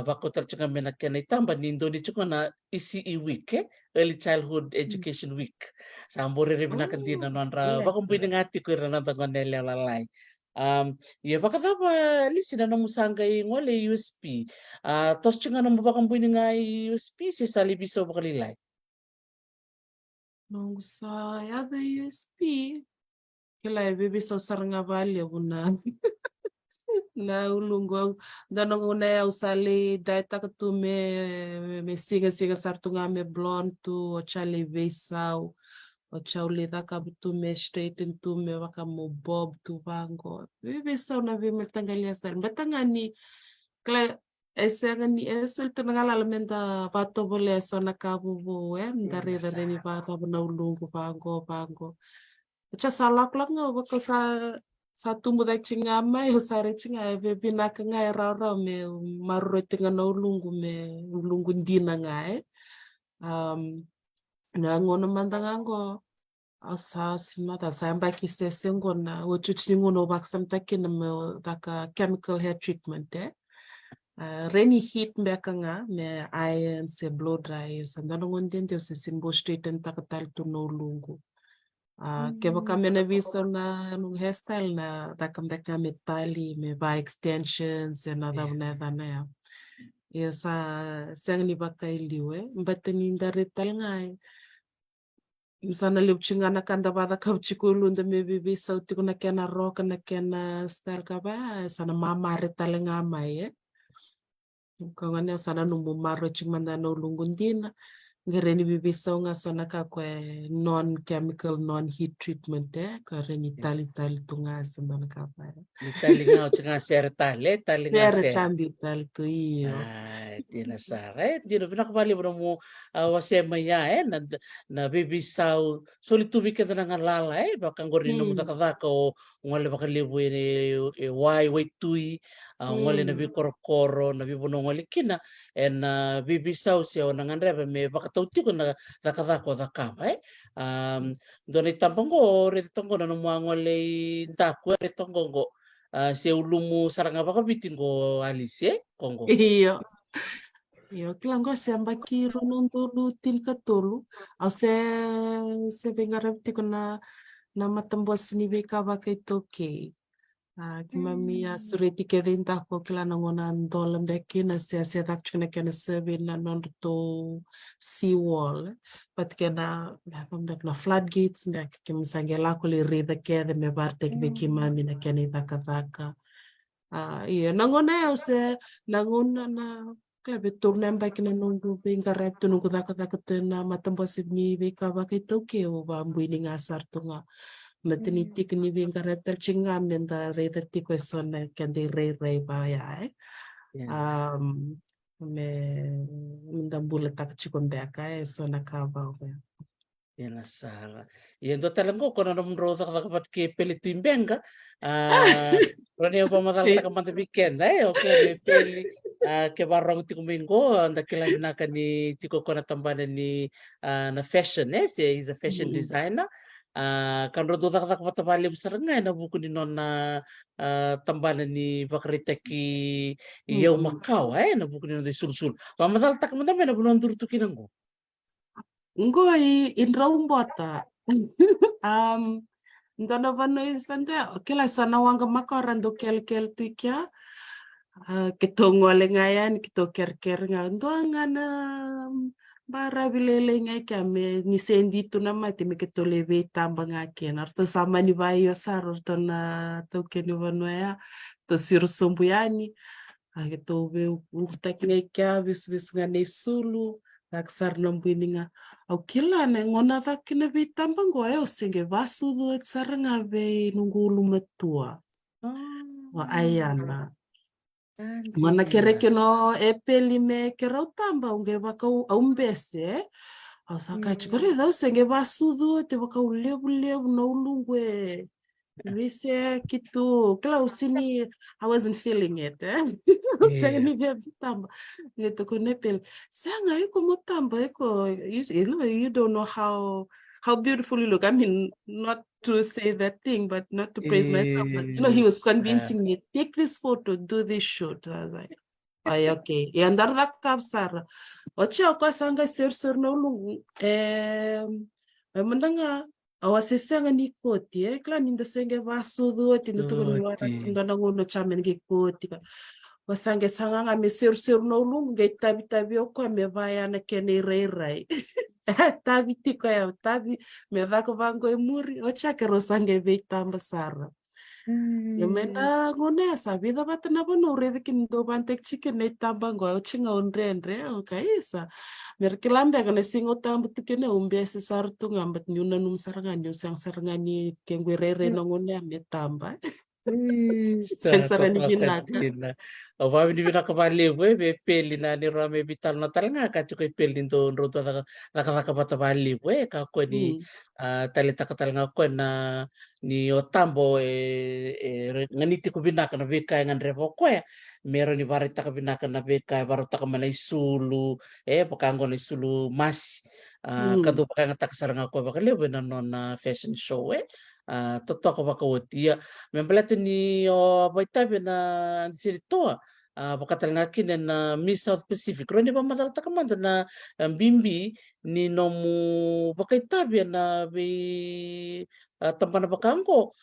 [SPEAKER 1] bako tercunga mena kena itamba ni Indoni cuka na ECE week early childhood education week sambore rebina kantina nonra bako pini ngati ko ira nonta ngonele lalai ya baka tapa lisi na musanga ngole USP tos cunga na mabakang pini ngai USP si sali biso bakalilai.
[SPEAKER 3] Nung sa yada USP kila bibi so saranga vale buna na ulungo danong una usali data tu me siga sartunga me blonde tu o chale vesau o chaule da kabutu me straighten tu me waka mo bob tu bango vesau na ve metangalia star batangani kla esangani esel tu ngala lamenta pato bole sona kabu bo ndare dare ni pata buna ulungo bango cha salak lak nga baka sa tumbudak chingama yo sare chinga be binaka nga rara me marro tinga na ulungu ndina nga na ngono mandanga ngo asa simata samba kisese ngona wochuchi ngono baksamta kina me daka chemical hair treatment reni heat mbeka nga me iron se blow dry sandano ngondende se simbo straighten takatal tu no ulungu keba kami na visa na nung hairstyle na takambek na metali me ba extensions and other na ya yo sa sang ni bakay liwe mbatani ndarital nga misana lipchinga na kanda bada kapchikulu nda me bibi sauti kuna kena rock na kena style ka ba sana mama rital nga mai kongane sana numbu maro chimanda no lungundina ngereni bibisau nga sona ka kwe non-chemical, non-heat treatment kareni tali tunga sembana ka pa.
[SPEAKER 1] Tali nga chinga ser tali nga
[SPEAKER 3] Sere
[SPEAKER 1] ser.
[SPEAKER 3] chambi tali tu iyo.
[SPEAKER 1] Tina sara dino pinakabali mo mo wasema ya na bibisau soli tubi ka na nga lala baka ngori no mutakadaka o ngole baka libu wai tui ngole na bi koro na bi bono ngole kina bibisau siya na ngandrebe me baka tauti ko na dakadako dakama dona itambango retongo na mo ngole ndaku retongo go se ulumu saranga baka bitingo alise kongo.
[SPEAKER 3] Iyo. Iyo kilango samba kiro nontolu tin katolu au se bengarap tiko na matambos ni beka baka itoke. Kimami sureti kedinta ko kila nangona ndolam beki na se tak chuna kena survey na non-to sea wall but kena na floodgates mbek kimsangela ko le reda kede me bartek beki mami na kena taka iya nangona ya se nangona na klabe turna mbeki na nondu benga rep tu nungu taka na matambos ni beka baka itoke o ba mbuini ngasar tunga matinitik ni benga reptel chinga menda reda tiko sona kende re ba ya me minda bula tak chikon beka sona ka ba
[SPEAKER 1] Ina sara. Yendo talango kono nom roda kapat ke peli timbenga. Rani apa matal tak mante weekend oke me peli ke barong tiku minggo anda kila binaka ni tiko kona tambana ni na fashion he's a fashion designer. Kan rodo tak kapat bali besar ngai na buku ni nona tambana ni bakrita ki yau makau na buku ni nona sul-sul. Pamatal tak mante na bunon tur tukinango.
[SPEAKER 3] Ngoi in rombota. Ndono vano isante kila sana wanga makaran do kel tuikya. Kito ngole ngayan kito ker nga ndo ngana bara bilele ngai kame ni sendi tu na mati me ketole ve tamba ngaken arto sama ni vai osar arto na toke ni vanoya to siru sombuyani to ve urtak ngai kya vis ngane sulu taksar nombini nga au kila na ngona takina ve tamba ngo o senge vasu do tsaranga ve nungulu metua wa ayana mana kereke no epeli me kerau tamba unge vakau aumbese au saka chikore dau senge vasudu te vakau lebu no ulungwe vise kitu kila usini I wasn't feeling it senge ni vya tamba gitu ko nepel sanga iko motamba iko you don't know how beautiful you look. I mean, not to say that thing, but not to praise myself. But he was convincing me, take this photo, do this shoot. I was like, ay, okay. E andar da kapsar. Oche ako sanga ser no lungu. Mandanga awasesanga ni koti. Kla ninda senge vasu do tinda tukun wara tinda nangono chamen ge koti. Wasange sanga me ser no lungu ge tabi oko me vaya na kene rei. Tavi tiko ya tavi me vako vango e muri ocha ke rosange ve tamba sara. Yo mena ngone sa vida batana bono reve kin do bantek chicken ne tamba ngo ochinga onrendre okay sa. Merkilambe kana singo tambu tikene umbe se sar tu ngambat nyuna num sarangani sang sarangani kengwerere no ngone me tamba. Sarani binaka.
[SPEAKER 1] Ova ni vina kavale we peli na ni rame vital na talanga ka chuko peli ndo roto ka bata vale we ka ko ni taleta ka talanga ko na ni otambo nganiti ko binaka na vika ngan revo ko meron ni varita ka binaka na vika varota ka manay sulu pakango na sulu mas kadu pa nga takasaranga ko bakale we na non fashion show toto ko bakawotia membelete ni baitabe na siritoa bakatalanga kinen na Miss South Pacific ro ni ba madalta kamanda na bimbi ni nomu bakaitabe na be tampana bakango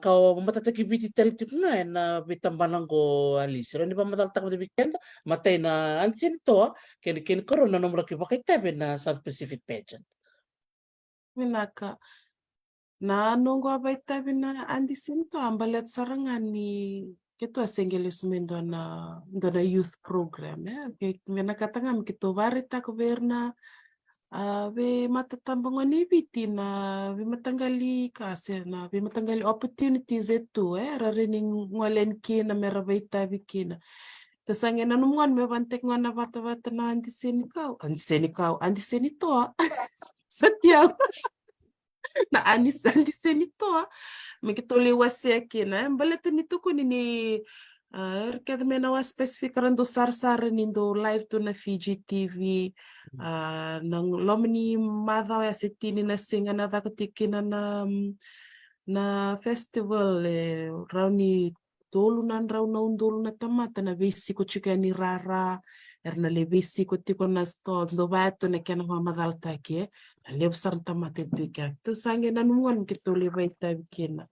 [SPEAKER 1] kau matataki biti taritik nga na be tambanango alis ro ni ba madalta kamanda weekend matay na ansiritoa ken koro na nomra ki bakaitabe na South Pacific pageant
[SPEAKER 3] Minaka na nongo abaitabi na andi sinto ambalet sarangani keto asengele sumendo na youth program mena katanga mkito varita kuverna ve matatambongo ni biti na ve matangali kase na ve matangali opportunities etu rareni ngwalen kina mera baitabi kina tasange na numwan me bantek ngwana vata na andi senito Satya na anisenitoa mikitole wase kina mbalete nituko ni kada mena wa specific rando sar nindo live to na Fiji TV nang lomni madha ya setini na singa na dakatikina na festival rauni dolu nan rauna undolu na tamata na vesi ko chika ni rara erna le vesi ko tiko na stol do bato na kena mamadalta ke leb sarta mate duka to sange na nungon kito le baita kena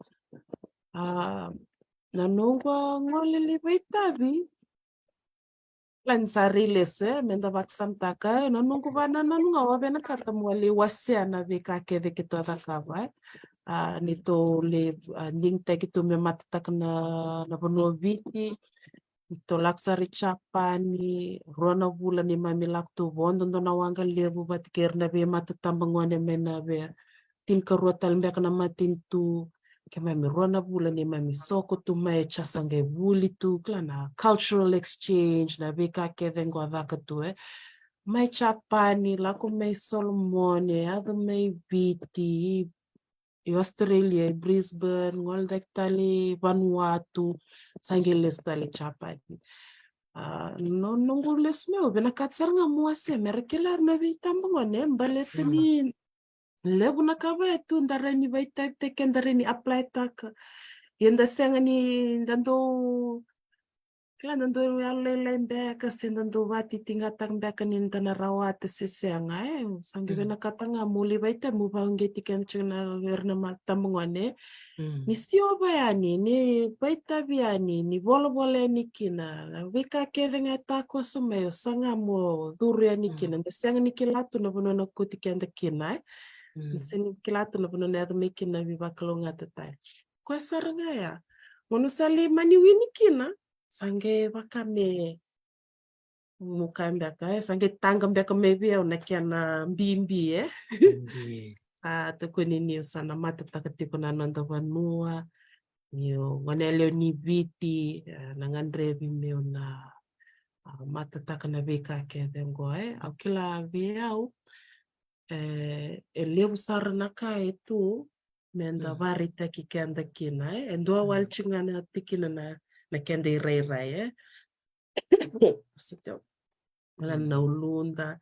[SPEAKER 3] na nungwa ngole le baita bi lan sarile se menda vaksam taka na nungu bana na nunga wabe na kata mwale wasia na veka ke de kito atakawa nito le lingta kito me matatak na bono viti to laksari chapani rona bula ni mamilak to bondo na wanga lebu batker na be matatambangwane mena be tin karuatal mbek na matin tu ke mami rona bula ni mami soko tu mai chasange buli tu klana cultural exchange na be ka ke vengo adaka tu mai chapani lako mai solomone ada mai biti Australia, Brisbane, ngoldak tali Vanuatu, sangeles tali chapati. No nongules meu bena katsar nga muase merkelar na vitambone mbalete ni lebu na kaba tu ndarani vai type teke ndarani apply tak yenda senga ni dando Kila nandu lele mbeka sindandu wati tingatang mbeka nintana rawate sisianga sangi bena katanga muli baita mubange tikan chuna verna mata mungwane ni sioba yani ni baita biani ni bola ni kina wika kevenga tako sumeyo sanga mo duria ni kina ndesanga ni kilatu na bono kutikan kina Nisini kilatu na bono na mekina vibakalonga tatai kwa saranga ya monusali mani wini kina sange wakame mukambia sange tanga mbeka mebia unakiana mbimbi tukuni niyo sana mata takatiku na nanda vanua niyo waneleo ni viti nangandre bimeo na mata takana vika kedengo au kila viau eleu sarnaka itu menda varita kikenda kina endua walchingana tikina na kende irai Sityo. Wala na ulunda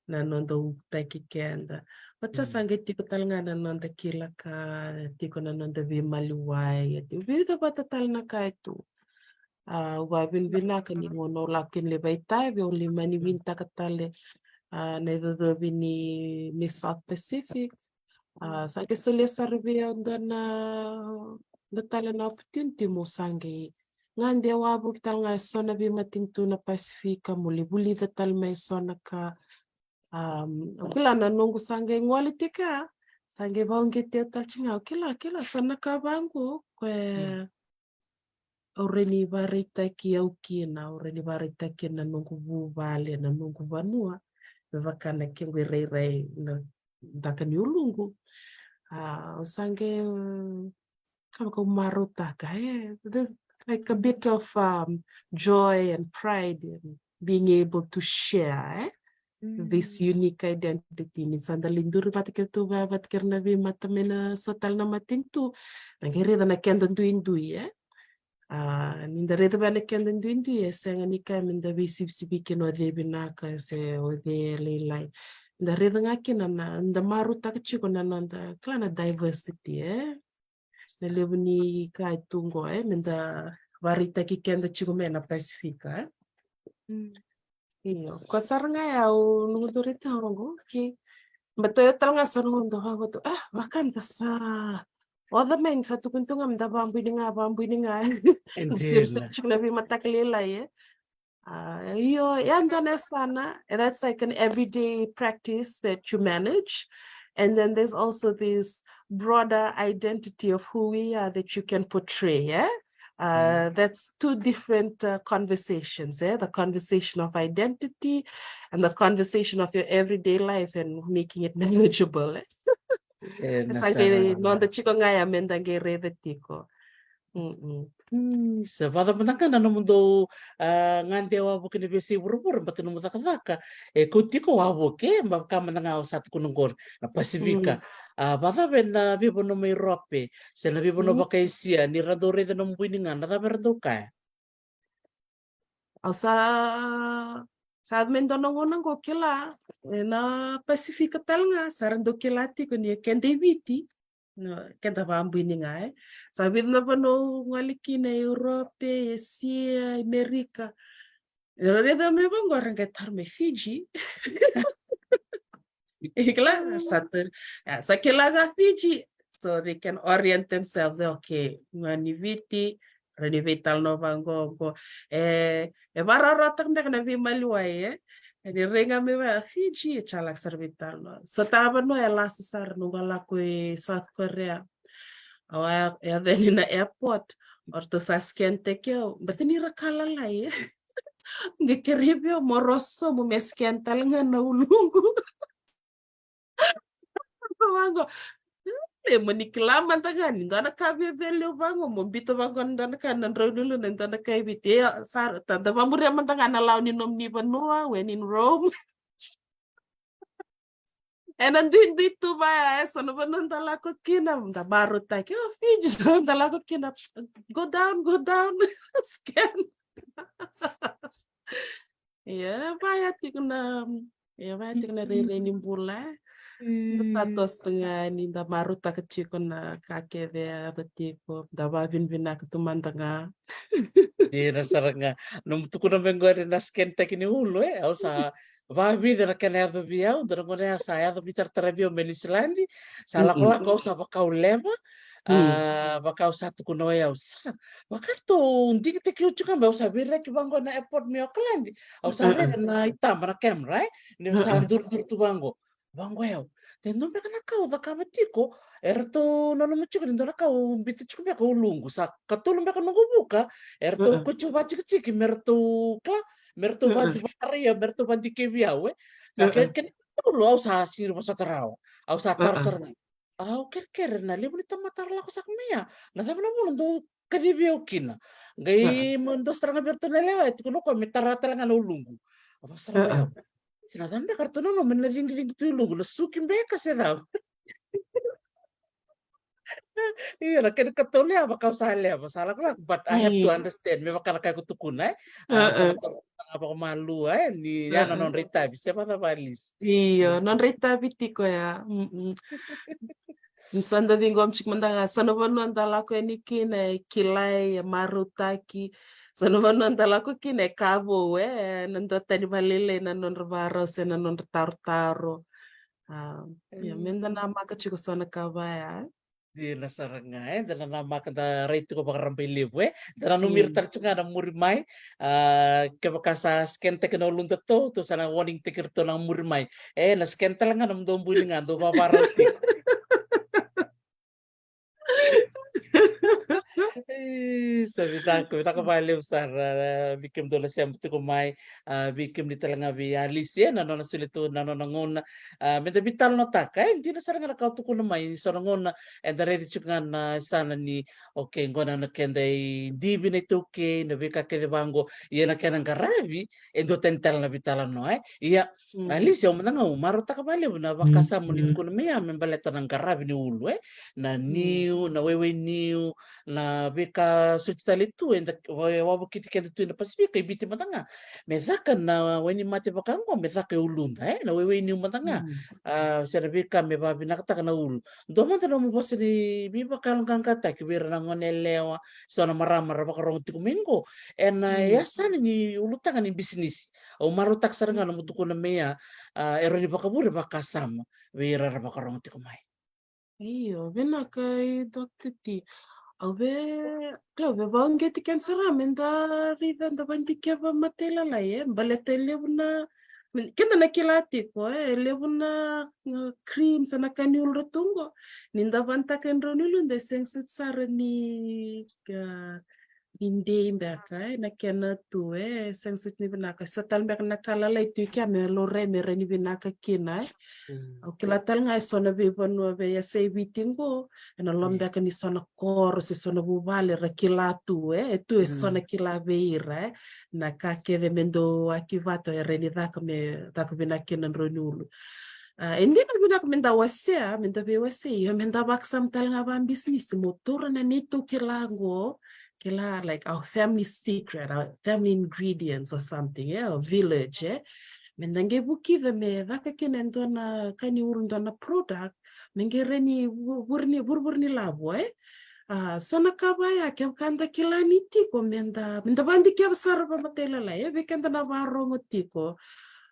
[SPEAKER 3] na nonda utaki kenda. Wacha sange tiko talanga na nonda kila ka tiko na nonda vimaliwai. Vida bata talna ka itu. Wabin vinaka ni ngono lakin le baitai ve ulimani vinta katale na ido vini ni South Pacific. Sange sole sarve na tala na opportunity mo sange ngande wabu kita nga sona bi matintu na Pasifika muli buli datal may sona ka kila na nungu sange ngwali tika sange baungi te tal chinga kila sona ka bangu kwe oreni barita ki au kina oreni barita kina nungu bubale na nungu banua vakana kengwe rei na dakani ulungu sange kama marutaka like a bit of joy and pride in being able to share this unique identity. Ni sandalindur batiketu batkirna vi matamena sotal na matintu. Nangirida na kendo ndui ninda reda bana kendo ndui senga nika minda vi sibiki no debi naka se ode lelai. Nda reda ngakina na nda maruta kachiko na nanda klana diversity Nelevuni kai tungo minda varita kikenda chigumena Pasifika iyo kwa saranga ya nungudurita hongo ki mbatoyo talanga sonondo hongo to wakanda sa oda men sa tukuntunga mda bambu ninga sir chigna vi mataklela iyo yandana sana and that's like an everyday practice that you manage. And then there's also this broader identity of who we are that you can portray. That's two different conversations. The conversation of identity and the conversation of your everyday life and making it manageable. It's like non the chico ngaya mendangere the tico.
[SPEAKER 1] Savada manakana no mundo ngande wabu kini besi burubur batino mutakaka kutiko wabu ke mbaka mananga usat kunungon na Pasifika bada bena bibo no Europe se na bibo no bakaisia ni radore de no mbuininga na berdo ka
[SPEAKER 3] sa mendono ngonango kila na Pasifika talanga sarando kilati kuni kende viti no kenda bambuininga sabi na pano ngalikina Europe Asia America reda me bango rangetar me Fiji ikla satur sakila Fiji so they can orient themselves okay ngani viti renivital no bango bararatak na vi maliwaye ni renga me va Fiji chalak servital no so taba no last sar no gala ko South Korea ya then in the airport or to saskente kyo batini rakala lai ngekeribyo moroso mo meskental nga na ulungu wango le maniklama tagani ndana kabebele wango mombito wango ndana kana ndrolulu ndana kaibite sar tada bamure mantanga law ni nomni banua when in Rome. And then dito ba so no banunda la ko kina da baruta ke Fiji da la ko kina go down scan vaya tikna re ni mbula Satu setengah ni dah maru tak kecil kena kakek dia betiko dah babin bina ketuman tengah.
[SPEAKER 1] Di nasaranga num tukuna mengore na skenta kini ulo au sa vavi dera kena biau dera ngone sa ya bitar terabio menislandi sala kola kau sa bakau lema bakau satu kuno ya usa bakarto undi te kiu chuka ba usa birra ki bango na airport mi oklandi au sa birra na itama na camera ni usa dur tu bango ya tendo be kana kau da kamatiko erto nono muchiko ndora kau bitu chuka be kau lungu sa katulu be kana buka erto kucu baci kecil merto kla merto bantu ya merto bantu kebiau na ken lu au sa sir masa terau au sa tar serna au ker na libu ni tamatar la kosak mea na sabi na mo ndo kadibio kina gai mundo stranga berto na lewa itu kuno ko metarata nga ulungu apa serba ya sina zambe kartono no menering ring tu ulungu lo sukim beka sedau iya lah kan ketole apa kau salah apa salah kan but I have to understand memang karena kayak kutu kunai salah apa malu ni ya non Rita bisa apa balis
[SPEAKER 3] Iya, non reta bitiko ya. Nsanda dingo mchik mandanga sanovanu andalako enikine kilai marutaki sanovanu andalako kine kabo we nando tani balile na non rbaro se na non taro. Ya menda nama ka chiko sona kabaya.
[SPEAKER 1] di nasaranga dan nama kata Rita ko bakar rambil dan numir tercunga ada murimai ke bakasa scan teknologi to sana warning tikir to nang murimai na scan telangan nam dombu ni ngando paparoti Sabita ko baliw sa bikim dola siyam to kumay bikim ni talanga bi Alicia nano na sulito nano nangona meda bital no taka hindi na sarang na kauto ko may so nangona and the ready chungan na sana ni okay ngona na kenday di binituke na bika kelebango iya na kenang karabi endo tental na bitalan no iya Alicia umananga marota ka baliw na bakasa munit ko na may membaleto ng karabi ni ulo na niu na wewe niu na bika sucitalitu enda wabu kiti kenda tu na pasifika ibiti matanga mezaka na weni mate bakango mezaka ulunda na wewe ni matanga sera bika me babi nakata na ulu ndo monta no mbosi ni biba kalong kangkata kibira na ngonelewa so na marama bakarong tikumingo ena yasan ni ulutanga ni bisnis o marutak saranga na mutuko na meya ero ni bakabure bakasama wira bakarong tikumai
[SPEAKER 3] Iyo, bina kay Dr. T. Awe, claro, vão get que encerramento da rida da bandique va matela lá é, balete levuna, kenda naquela tipo, levuna cream sana kanul rotungo, ninda vanta kan ronulu de sense sara ni inde mbaka na kena tu sense ni binaka satal mbaka nakala la itu kia me lore me reni binaka kina o kila tal ngai sona viva no ve ya sei vitingo na lomba ka ni sona kor se sona bubale ra kila tu tu sona kila veira na ka keve mendo akivato e reni daka me daka binaka na ronulu hindi na binak menda wasea menda ve wasea menda baksam tal ngabam business motor na nito kilango kila like our family secret, our family ingredients or something, a village, mendange buki me vaka kinendo na kani urundo na product, mengereni burni labo, sana kabaya kya kanda kila nitiko menda bandi kya sarva matela la, bekanda na varongo tiko,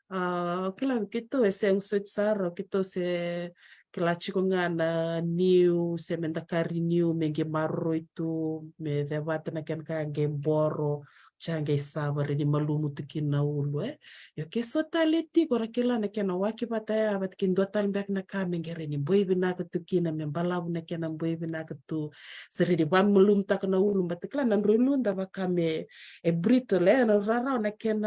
[SPEAKER 3] kila kito seng saro kito se kila chiko nga na niu se menda kari niu menge maro itu me debata na ken ka boro change sabar ni malumu tukin na ulu yo ke sotaleti kora kila na ken waki bataya bat kin dotal bek na ka mengere ni boy bina ka tukin na membalabu na ken boy bina ka tu seri di bam mulum tak na ulu bat kila na rulu nda bakame brito le na rara na ken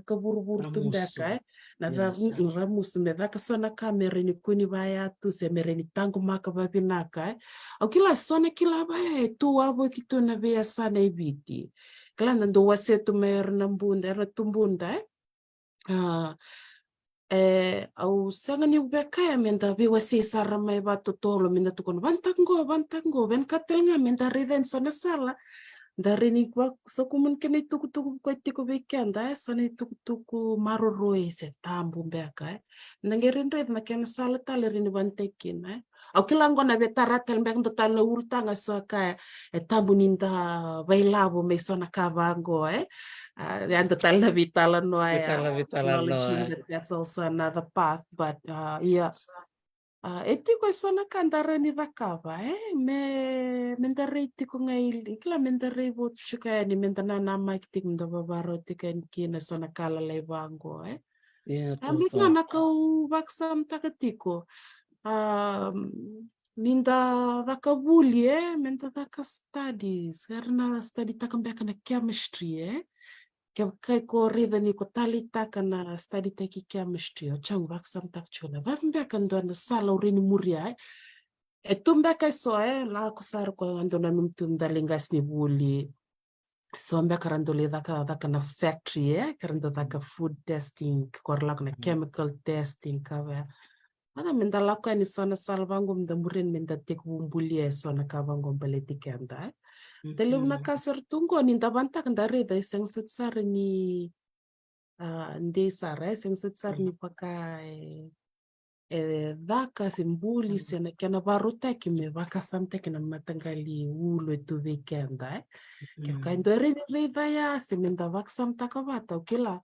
[SPEAKER 3] ka buru-buru tumbeka na ramusu me vaka sona kamera ni kuni baya tu se mere ni tangu maka babinaka au kila sona kila baya tu wabo kitu na bea sana ibiti kila nando wase tu mer nambunda era tumbunda au sanga ni ubeka ya menda be wase sara mai bato tolo menda tu kono bantango ben katel nga menda reden sana sala Dari ni kwa so mungkin itu tuku ko tiku weekend sana tuku maroroi se tambu mbeka nangerin red na ken salata le rini bantekin au kilango na betara tel mbek ndo tala ulta nga so ka tambu ninda bailabo me sona kavango and the tala vitala no
[SPEAKER 1] Vitala no.
[SPEAKER 3] acknowledging that that's also another path, but yeah. Etiko sona kandara ni vakava me mendare tiko ngai kila mendare vot chuka ni mendana na mic tik ndo babaro tiken kina sona kala levango
[SPEAKER 1] Yeah,
[SPEAKER 3] ambika na kau vaksam takatiko ninda vakabuli menda vaka studies karena study takambeka na chemistry kai ko rida ni ko talita kana study taki chemistry o chang vaksam tak chula vambia kan don sala urini muria tumba kai so la ko sar ko andona num tum dalingas ni buli so mbia karando le daka na factory karando daka food testing korla na chemical testing kawa ada menda la ko ni sona salvango mda muren menda tek bumbuli sona kavango baleti kenda Televna kasar tunggo ni tabanta kandare da isang sutsar ni nde sare isang sutsar ni paka daka simbuli sena kena baruta kime vaka samte kena matangali ulo tu weekenda kaya ndore ni reda ya semenda vaka samta kavata ukila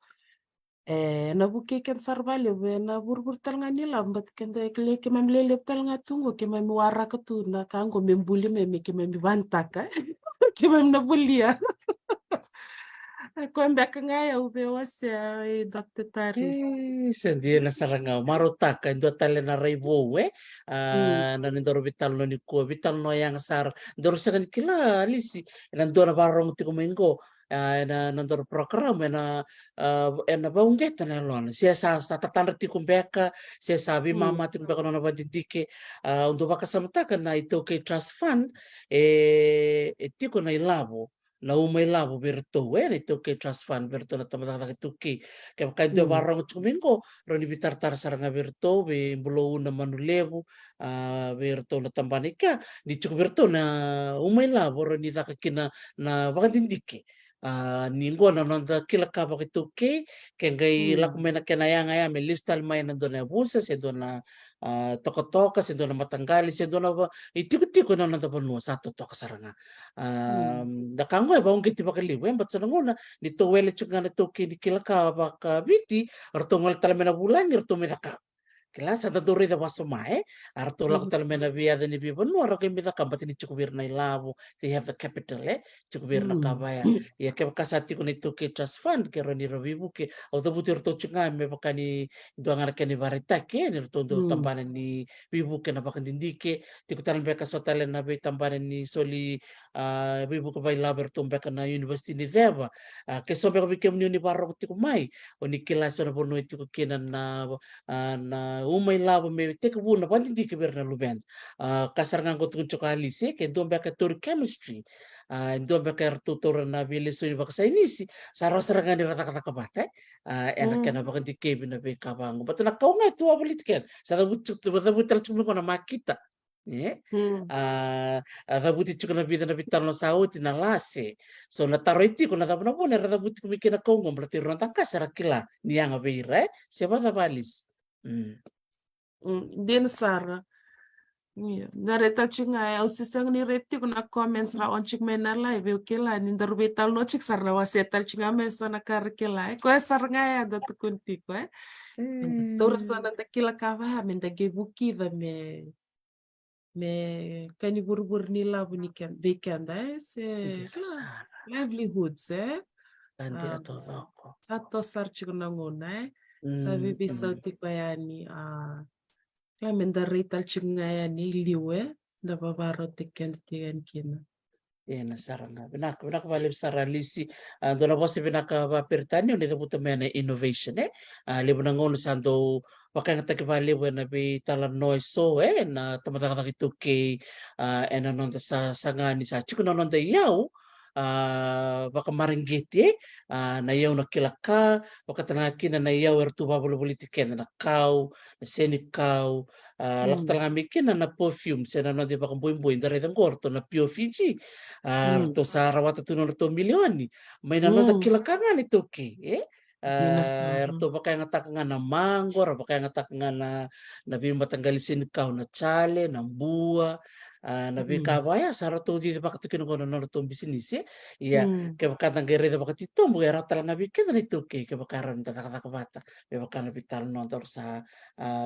[SPEAKER 3] na buke ken sarvale we na burbur talnga nila mbat kende kle ke memlele talnga tungo ke mem wara ketu na kango membuli meme ke mem bantaka ke mem na bulia ko mbak ngaya ube wase Dr. Taris
[SPEAKER 1] Sendia na saranga marotaka ndo tale na raibo na ndoro vital no ni ko vital no yang sar ndoro sagan kila alisi na ndoro barong tiko mengo na ndoro program na baungeta na lon sia sa tatandra tiko mbeka sia sabi mama tiko mbeka no badidike ndo baka samtaka na ito ke trust fund tiko na ilabo na umay labo berto ni toke trust fund berto na tamata tuki kaya kayo barang tumingo roni bitar saranga berto be bulo na manulevo berto na tambanika di cukup berto na umay labo roni takakina na bakandindiki ninggo na nanda kila ka bakituki kaya ngay lakumena kenayang me listal may nando na busa sedo na toka-toka sedo na matanggali sedo na itiko-tiko na nanda panu satu toka saranga da kango ba ungkit ba kaliwe bat sananguna dito wele chunga na toki di kilaka baka biti arto ngal talamena bulan arto medaka kila sa dadore da wasamae arto lak talamena via da ni bibanu arto mida kambat ni cukubir na ilabo they have the capital cukubir na kabaya ya ke kasati ko nito ke trust fund ke roni robibu ke auto butir to chunga me bakani doangar ke ni varita ke ni arto do tambanan ni bibu ke na bakandindike tikutan beka sotalen na be tambanan ni soli bibu ko bay laber tumbe na university ni Veva ke so beka bikem ni barro tiku mai oni kilas na bono tiku kinan na umay labo me tek buna pandi ke berna luben kasar ngang ko tuncho kalise ke dombe ka tur chemistry dombe ka tutor na bilis ni baka sainisi saro sarangan ni rata-rata kabate enak kana baka di kebe na be kabang batna kau ngai tu apolitiken sa butal cuma ko na makita rabuti chuka na vida na vital no sauti na lase so na taroti ko na tapna po na rabuti kumikina kongo berarti ronta kasara kila nianga beira siapa balis
[SPEAKER 3] din sara na reta chinga o sisang ni repti kuna comments na on chik mena live o kila ni darbetal no chik sarna wasetal chinga me sana kar kila ko sarnga ya da tukunti ko tor sana da kila kava men da gebuki da me kani burbur ni labu ni kan weekend se livelihoods
[SPEAKER 1] Andi ato ko
[SPEAKER 3] sato sarchi kuna ngona sa vivi sauti ko yani kaya menda rital chinga yani liwe da babaro tiken kina
[SPEAKER 1] na saranga binak balib saralisi dona bosi binak ba pertani ni rebuta mena innovation libo nangon sando wakang takibali na bi talan noise so na tamata itu ke ena non sa sanga ni sa chikuno non da yau baka Maringgiti na iau na kilaka wakatangakina na iau ertu babulubulitikena na kau na senikau lako mikina na perfume sena no di baka buim-buim dari tangkorto na pio Fiji to sa rawata tuno to milioni may na no kilakanga ni Tuki erto baka yang atakanga na mango baka yang atakanga na bimba tanggalisin kau na chale na bua na bikawaya sarato di baka tukino kono no to bisnis ya ke baka tanggere baka titombo era talanga bikita ni Tuki ke baka ran tata bata be baka na bital no tor sa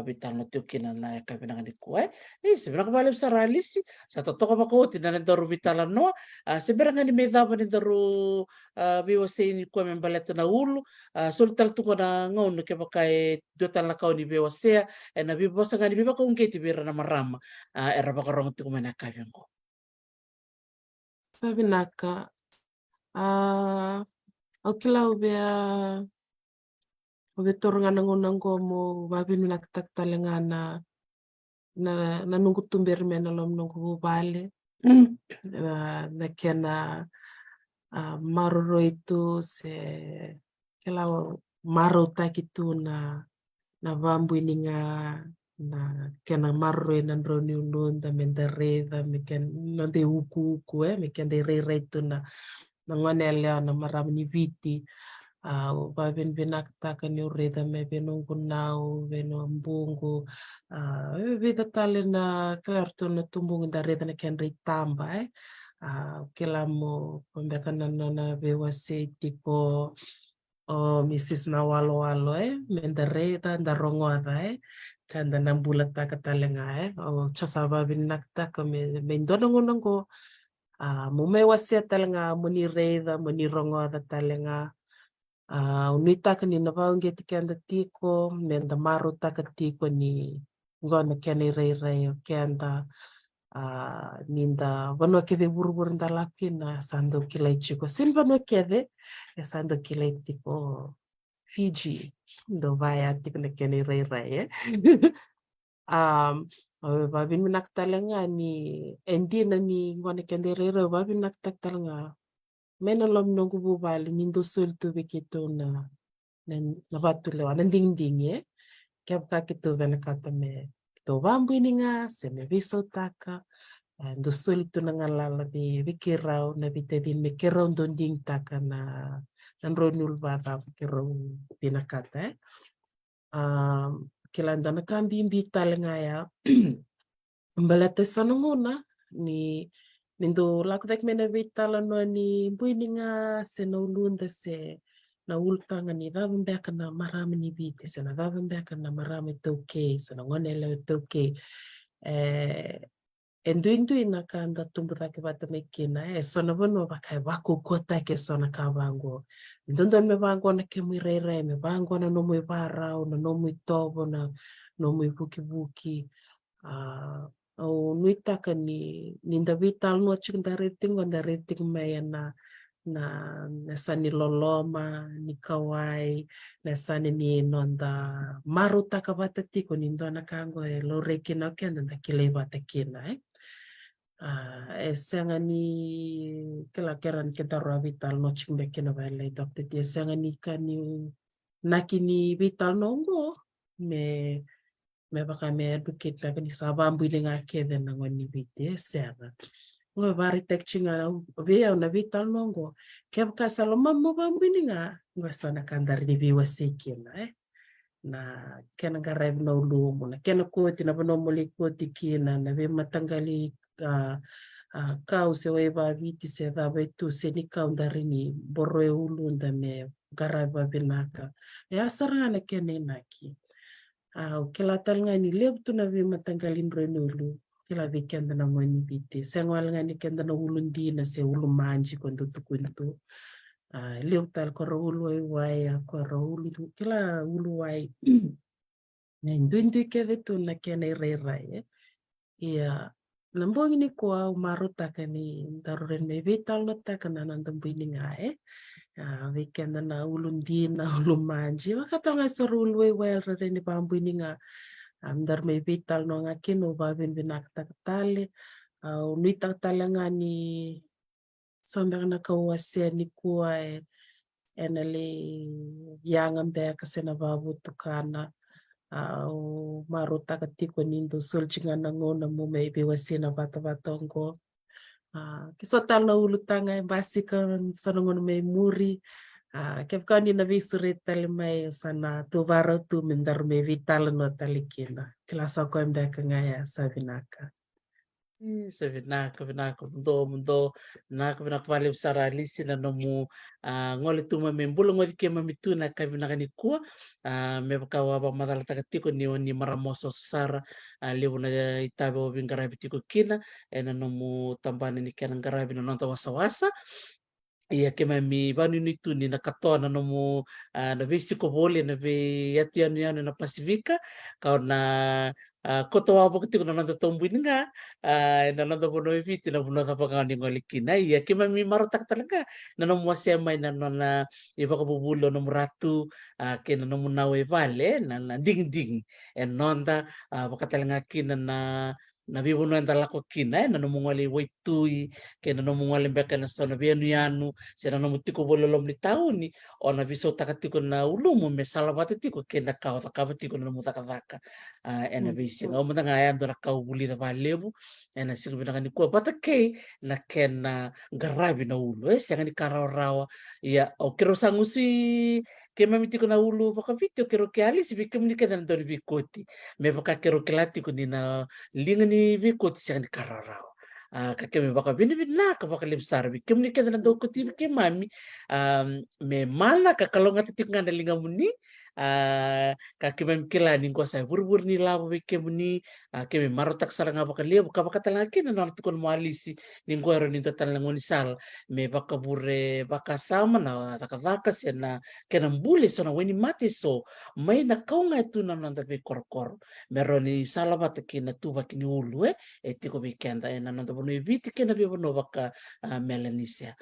[SPEAKER 1] bital no Tuki na ka pinangan di kuai sebenarnya kembali sa ralis sa totoo baka uti na nandoro bitalan no sebenarnya ni medaba ni daro biwa sa ini kuai membaleto na ulu sultal tu na ngon ke baka dotal la kau ni biwa sa na biwa sa ngani biwa kung kiti bira na marama era baka rong tu kumana kabiang ko.
[SPEAKER 3] Sabi naka, okila ube turungan ng ko mo babin naktak talangana na nunggu tumber menalom nunggu bale na kena maruro itu se kila maro takitu na bambu ini na kena marro na droni ulun da mendere da meken na de uku meken de re itu na ngonelya na maram ni viti babin binakta kan ure da me benunggu nau beno mbungu vida tale na klarto na tumbung da re da na ken re tamba kila mo pembekan na bewase tipo Mrs. na walo-walo mendere da ndarongo ada chanda na bulat ta katalenga chosaba binakta kame mendonong ko mume wasia talenga muni reida muni rongo ada talenga unita kani na vaunge tikanda tiko menda maru takatiko ni ngona kani rei kenda ninda vano kede buru-buru nda lakina sando kilai chiko sin vano kede sando kilai tiko Fiji ndo vaya tiko na kani rei babin minaktalenga ni endi na ni ngona kende rei babin minaktalenga menalom nongu bubali nindo sultu begitu na batu lewa na ding-ding kaya kakito vena kata me to bambu ini nga seme viso taka ndo sultu na ngalala bikirau na bitedin me kirau ndonding taka na nronul bata kirau binakata kilanda na kambimbi talenga ya mbalate sanunguna ni nindo lakutek mena vitala no ni buininga se na ulunda se na ultanga ni davembeka na marami ni vite se na davembeka na marami toke se na ngonele toke endu ina kanda tumbu take bata mekina sona bono bakai wako kota ke sona kabango ndondo me bango na ke mirere me bango na no muy barao na no muy tobo na no muy buki o nuitaka ni ninda vital no chikunda rating maya na sani loloma ni kawai na sani ni nonda maruta kabata tiko nindo na kango lo rekina kenda na kile bata kina sanga ni kila keran kita ro vital no chimbe kina vale dokte dia sanga ni kani nakini vital nongo me baka me educate baka ni sabambu ile nga kede na ngoni vite sera ngo bari tekchinga via na vital nongo ke baka saloma mo bambu ni nga ngo sana kandar ni biwa sikina na kena gareb no lumo na kena koti na bono moli koti kina na ve matangali kau se weba viti se da betu se ni kaundari ni borre ulunda me garaba binaka sarana kena naki kila talanga ni lebtu na vi matanggalin renulu kila vikenda na mwani viti sengwalanga ni kenda na ulundi na se ulu manji kondo tukuntu lebtal ko ulu wai ko ulu kila ulu wai ndundu ke vetu na kena rai ya nambong ni ko maruta kani daruren me vital no takana nandambini ngae weekend na ulundi na ulumanji wakatonga sorulwe wel ni bambu ini nga amdar may vital no nga kino babin binakta tale nuitang talanga ni Sondana kawasia ni kuwa enale yangan bea kasena babu tukana au maruta katiko nindo suljingana ngona mo maybe wasina bata-batongo. Kisotal na ulutanga basi kan sanangon may muri. Kaya ni na visurit tali may sana tuvaro tu mindar may vital no talikina. Kilasa ko yung deka ngaya sabi naka.
[SPEAKER 1] Sabi naka mundo naka vale usara alisi na nomu ngole tuma membulo ngole kia mamituna ka vinaka ni kuwa me kawa madala takatiko ni maramoso sara lewu na itabe o bingarabi tiko kina ena nomu tambane ni kana ngarabi na nonta wasa-wasa. Ia ke mami vanu ni tu ni nakatona no mo na visi ko vole na ve atu na Pasifika kau na koto wa bokti ko na nanda tombu ni nga na nanda bono viti na bono kapanga ni ngolikina ia ke mami maratak talaga na no mo mai na na iba ko bubulo no ratu ke na no nawe vale na ding ding en nonda bakatalenga kina na vivo no andala ko kina na no ngoli waitui ke na no ngoli beka na sona bianu yanu sena no mutiko bololom ni tauni ona viso takatiko na ulumu me salabate tiko ke na kau takabati ko na mutakavaka ena visi no mutanga ayando na kau buli na valebu ena siku binaka ni kuwa bata ke na kena garabi na ulu senga ni karao ya o kero sangusi ke mamitiko na ulu baka video kero ke ali si bikem ni kedana dori bikoti me baka kero kelati ko ni na linga ni bikoti senga ni karao kakeme baka bini na ka baka lebsar bikem ni kedana do ko tibi ke mami me mala ka kalonga titik nganda linga muni kakeme mkela ni kwa sa burbur ni labo bikem ni keme marotak saranga baka lebo ka baka talanga kina na tukon malisi ni ngoro ni total ngoni sal me baka bure baka sama na takavaka sena kena mbule so na weni mati so mai na kaunga itu na nanda be korkor meroni salabat kina tuba kini ulu tiko bikenda na nanda bono ibiti kena be bono baka Melanesia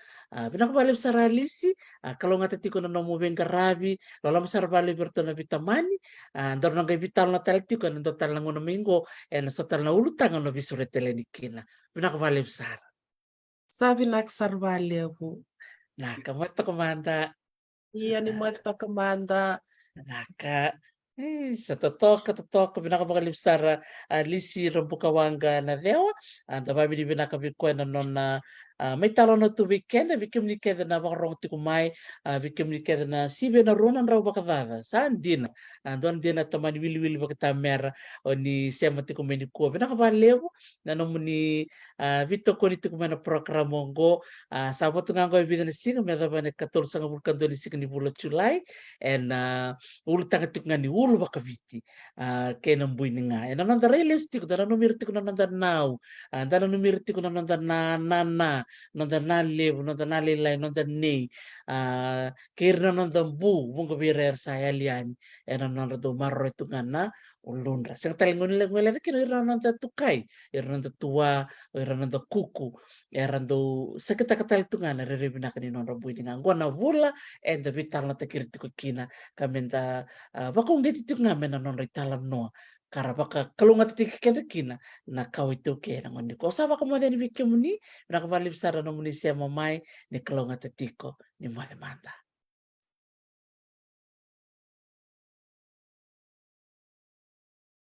[SPEAKER 1] bina ko bale saralisi kalau ngata tiko na nomo bengarabi lola masar bale bertona vitamani ndor nanga vital na tal tiko na total na ngono mingo na sotal na ulu tanga no bisure telenikina bina ko bale sar
[SPEAKER 3] Sabi nagsarvali po.
[SPEAKER 1] Nakamoto komanda.
[SPEAKER 3] Iya ni Marta Kamanda.
[SPEAKER 1] Naka sa totoo ko binakabakalipsara lisi Rompukawanga na rewa anda babi di binakabikuan na may talon na tu weekend bikim ni keda na makarong tikumay bikim ni keda na sibe na ronan raw bakadada saan din andon din na taman wili bakatamera o ni sema tikumay ni kuwa binakabalewo na nomo ni vito ko ni tikumay na programongo sabot nga ko ibigay na singa medha ba na 14 nga bulkan doon ni singa ni bulo July and ulo tangatik nga ni ulo bakaviti kaya nang buhay nga and ananda realistic dala numirti ko na nanda now dala numirti ko na nanda na nanda levo nanda lilay nanda nei kaya na nanda bunga birer saya lian and ananda do marro ito nga na ulundra sang talingon nila ngwela kino nanda tukay nanda tua nanda kuku erando sakita katal ito nga nariribi na kanino rambuy nga na vula and the vital na takiriti ko kina kamenta bakong giti ito nga mena non ritalam no kara baka kalunga titikikenda kina na kawito ke na ngondi ko sa baka mo ni bikyo muni na kabalib sara no muni siya mamay ni kalunga titiko ni malemanda